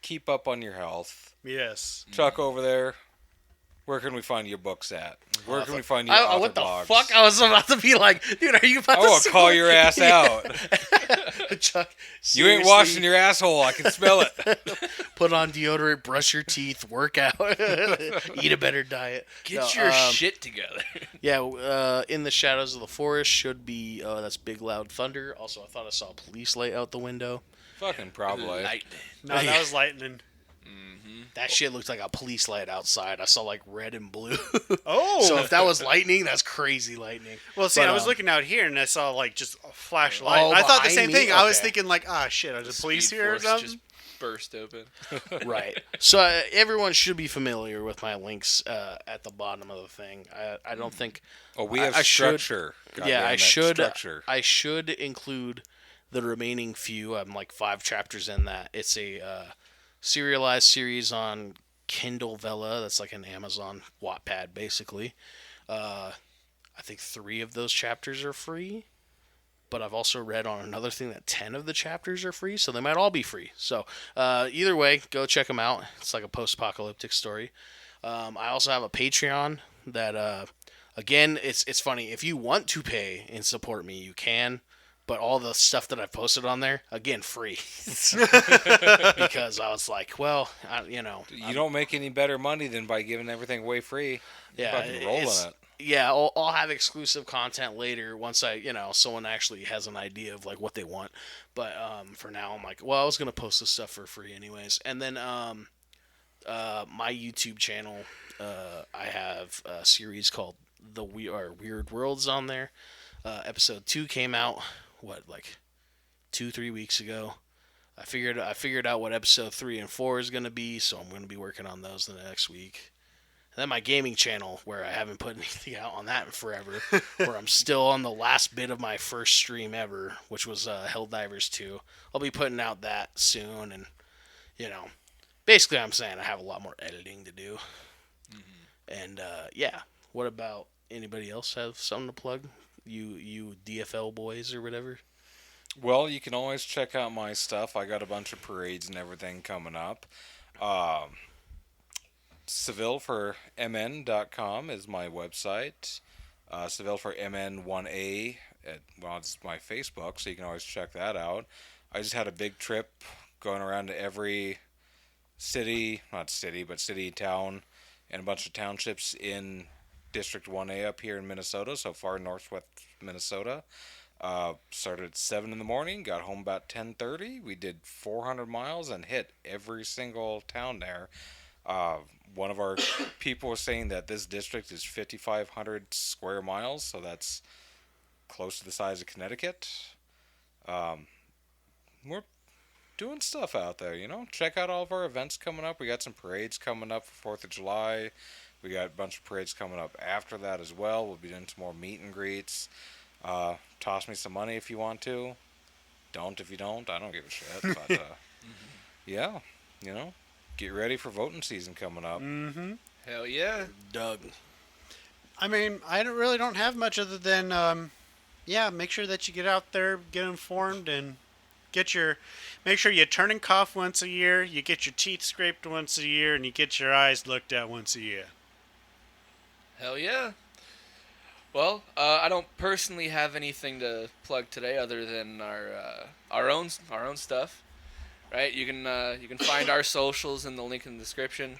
Speaker 2: keep up on your health.
Speaker 3: Yes.
Speaker 2: Chuck over there, where can we find your books at? Where can we find your author
Speaker 1: what the
Speaker 2: blogs?
Speaker 1: fuck? I was about to be like, dude, are you about
Speaker 2: I
Speaker 1: to
Speaker 2: will call your ass out.
Speaker 1: Chuck,
Speaker 2: You ain't
Speaker 1: seriously,
Speaker 2: washing your asshole. I can smell it.
Speaker 1: Put on deodorant, brush your teeth, work out, eat a better diet.
Speaker 4: Get
Speaker 1: No,
Speaker 4: your shit together.
Speaker 1: Yeah, In the Shadows of the Forest should be, that's Big Loud Thunder. Also, I thought I saw a police light out the window.
Speaker 2: Fucking probably.
Speaker 4: Lightning.
Speaker 3: No, that was lightning.
Speaker 1: That shit looked like a police light outside. I saw like red and blue.
Speaker 3: Oh.
Speaker 1: So if that was lightning, that's crazy lightning.
Speaker 3: Well, see,
Speaker 1: But,
Speaker 3: I was looking out here and I saw like just a flashlight. I thought the
Speaker 1: behind
Speaker 3: same
Speaker 1: me?
Speaker 3: thing. I was
Speaker 1: Okay.
Speaker 3: thinking like, ah, shit, are the police
Speaker 4: Speed
Speaker 3: here or
Speaker 4: Force
Speaker 3: something?
Speaker 4: just burst open.
Speaker 1: Right. So everyone should be familiar with my links at the bottom of the thing. I don't think.
Speaker 2: Oh, we have
Speaker 1: I should-
Speaker 2: structure.
Speaker 1: Yeah, I
Speaker 2: Goddammit,
Speaker 1: should.
Speaker 2: Structure.
Speaker 1: I should include the remaining few. I'm like 5 chapters in that. It's a serialized series on Kindle Vella. That's like an Amazon Wattpad, basically. I think 3 of those chapters are free. But I've also read on another thing that 10 of the chapters are free, so they might all be free. So either way, go check them out. It's like a post-apocalyptic story. I also have a Patreon that, again, it's funny. If you want to pay and support me, you can. But all the stuff that I've posted on there, again, free. Because I was like, well,
Speaker 2: You don't make any better money than by giving everything away free.
Speaker 1: yeah,
Speaker 2: Fucking roll in it.
Speaker 1: yeah, I'll have exclusive content later once someone actually has an idea of like what they want. But for now, I'm like, well, I was gonna post this stuff for free anyways. And then my YouTube channel, I have a series called Weird Worlds on there. Episode 2 came out like 2-3 weeks ago. I figured out what episode 3 and 4 is gonna be, so I'm gonna be working on those the next week. And then my gaming channel, where I haven't put anything out on that in forever, where I'm still on the last bit of my first stream ever, which was Helldivers 2. I'll be putting out that soon, and, basically I'm saying I have a lot more editing to do. Mm-hmm. And, yeah, what about anybody else have something to plug? You DFL boys or whatever?
Speaker 2: Well, you can always check out my stuff. I got a bunch of parades and everything coming up. SevilleForMN.com is my website. Seville for MN1A. It's my Facebook, so you can always check that out. I just had a big trip going around to every city, not city, but city, town, and a bunch of townships in District 1A up here in Minnesota, so far northwest Minnesota. Started at 7 in the morning, got home about 10:30. We did 400 miles and hit every single town there. One of our people was saying that this district is 5,500 square miles, so that's close to the size of Connecticut. We're doing stuff out there, Check out all of our events coming up. We got some parades coming up for 4th of July. We got a bunch of parades coming up after that as well. We'll be doing some more meet and greets. Toss me some money if you want to. Don't if you don't. I don't give a shit. But, yeah, get ready for voting season coming up.
Speaker 3: Mm-hmm.
Speaker 4: Hell yeah.
Speaker 1: Doug.
Speaker 3: I mean, I don't have much other than, make sure that you get out there, get informed, and make sure you turn and cough once a year, you get your teeth scraped once a year, and you get your eyes looked at once a year.
Speaker 4: Hell yeah. Well, I don't personally have anything to plug today other than our own stuff. Right? You can find our socials in the link in the description.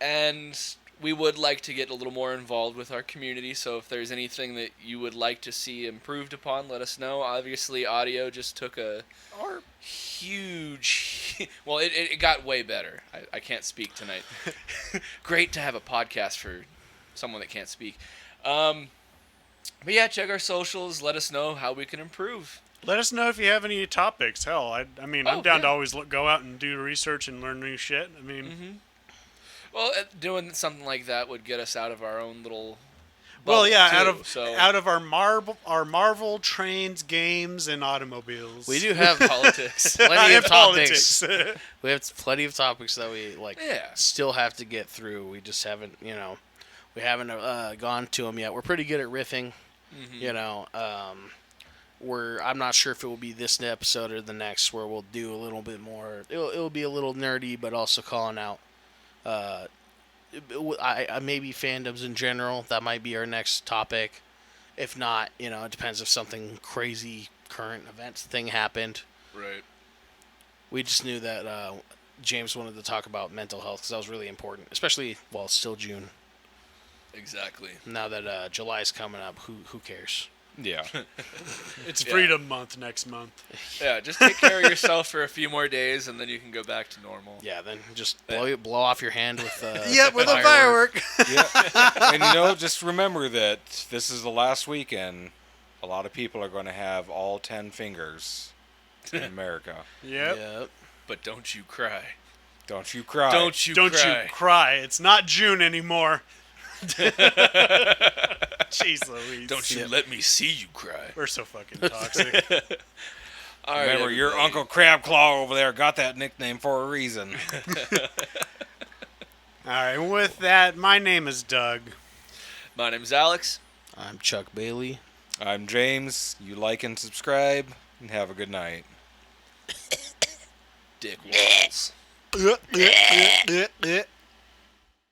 Speaker 4: And we would like to get a little more involved with our community, so if there's anything that you would like to see improved upon, let us know. Obviously, audio just took a huge... Well, it got way better. I can't speak tonight. Great to have a podcast for someone that can't speak. But yeah, check our socials. Let us know how we can improve.
Speaker 3: Let us know if you have any topics. Hell, I mean, I'm down to
Speaker 4: yeah.
Speaker 3: always go out and do research and learn new shit. I mean,
Speaker 4: Well, doing something like that would get us out of our own little.
Speaker 3: well, yeah,
Speaker 4: bubble, too,
Speaker 3: out of our Marvel trains, games, and automobiles.
Speaker 1: We do have
Speaker 4: politics.
Speaker 1: plenty of
Speaker 3: And
Speaker 1: topics.
Speaker 3: politics.
Speaker 1: We have plenty of topics that we
Speaker 4: Yeah.
Speaker 1: still have to get through. We just haven't, we haven't gone to them yet. We're pretty good at riffing, I'm not sure if it will be this episode or the next where we'll do a little bit more. It'll be a little nerdy, but also calling out. Maybe fandoms in general. That might be our next topic. If not, it depends if something crazy current events thing happened.
Speaker 4: Right.
Speaker 1: We just knew that James wanted to talk about mental health because that was really important, especially while it's still June.
Speaker 4: Exactly.
Speaker 1: Now that July's coming up, who cares?
Speaker 2: Yeah.
Speaker 3: It's Freedom Month next month.
Speaker 4: Yeah, just take care of yourself for a few more days, and then you can go back to normal.
Speaker 1: Yeah, then just blow off your hand with
Speaker 3: With a firework.
Speaker 2: Yeah. And just remember that this is the last weekend. A lot of people are going to have all 10 fingers in America.
Speaker 3: Yep.
Speaker 1: Yep.
Speaker 4: But don't you cry.
Speaker 2: Don't you cry.
Speaker 4: Don't you
Speaker 3: Don't
Speaker 4: cry.
Speaker 3: you cry. It's not June anymore. Jeez Louise.
Speaker 4: Don't you let me see you cry.
Speaker 3: We're so fucking toxic.
Speaker 4: All right,
Speaker 2: Remember, your
Speaker 4: everybody.
Speaker 2: Uncle Crabclaw over there got that nickname for a reason.
Speaker 3: All right, with that, my name is Doug.
Speaker 4: My name's Alex.
Speaker 1: I'm Chuck Bailey.
Speaker 2: I'm James. You like and subscribe, and have a good night.
Speaker 4: Dick Walls.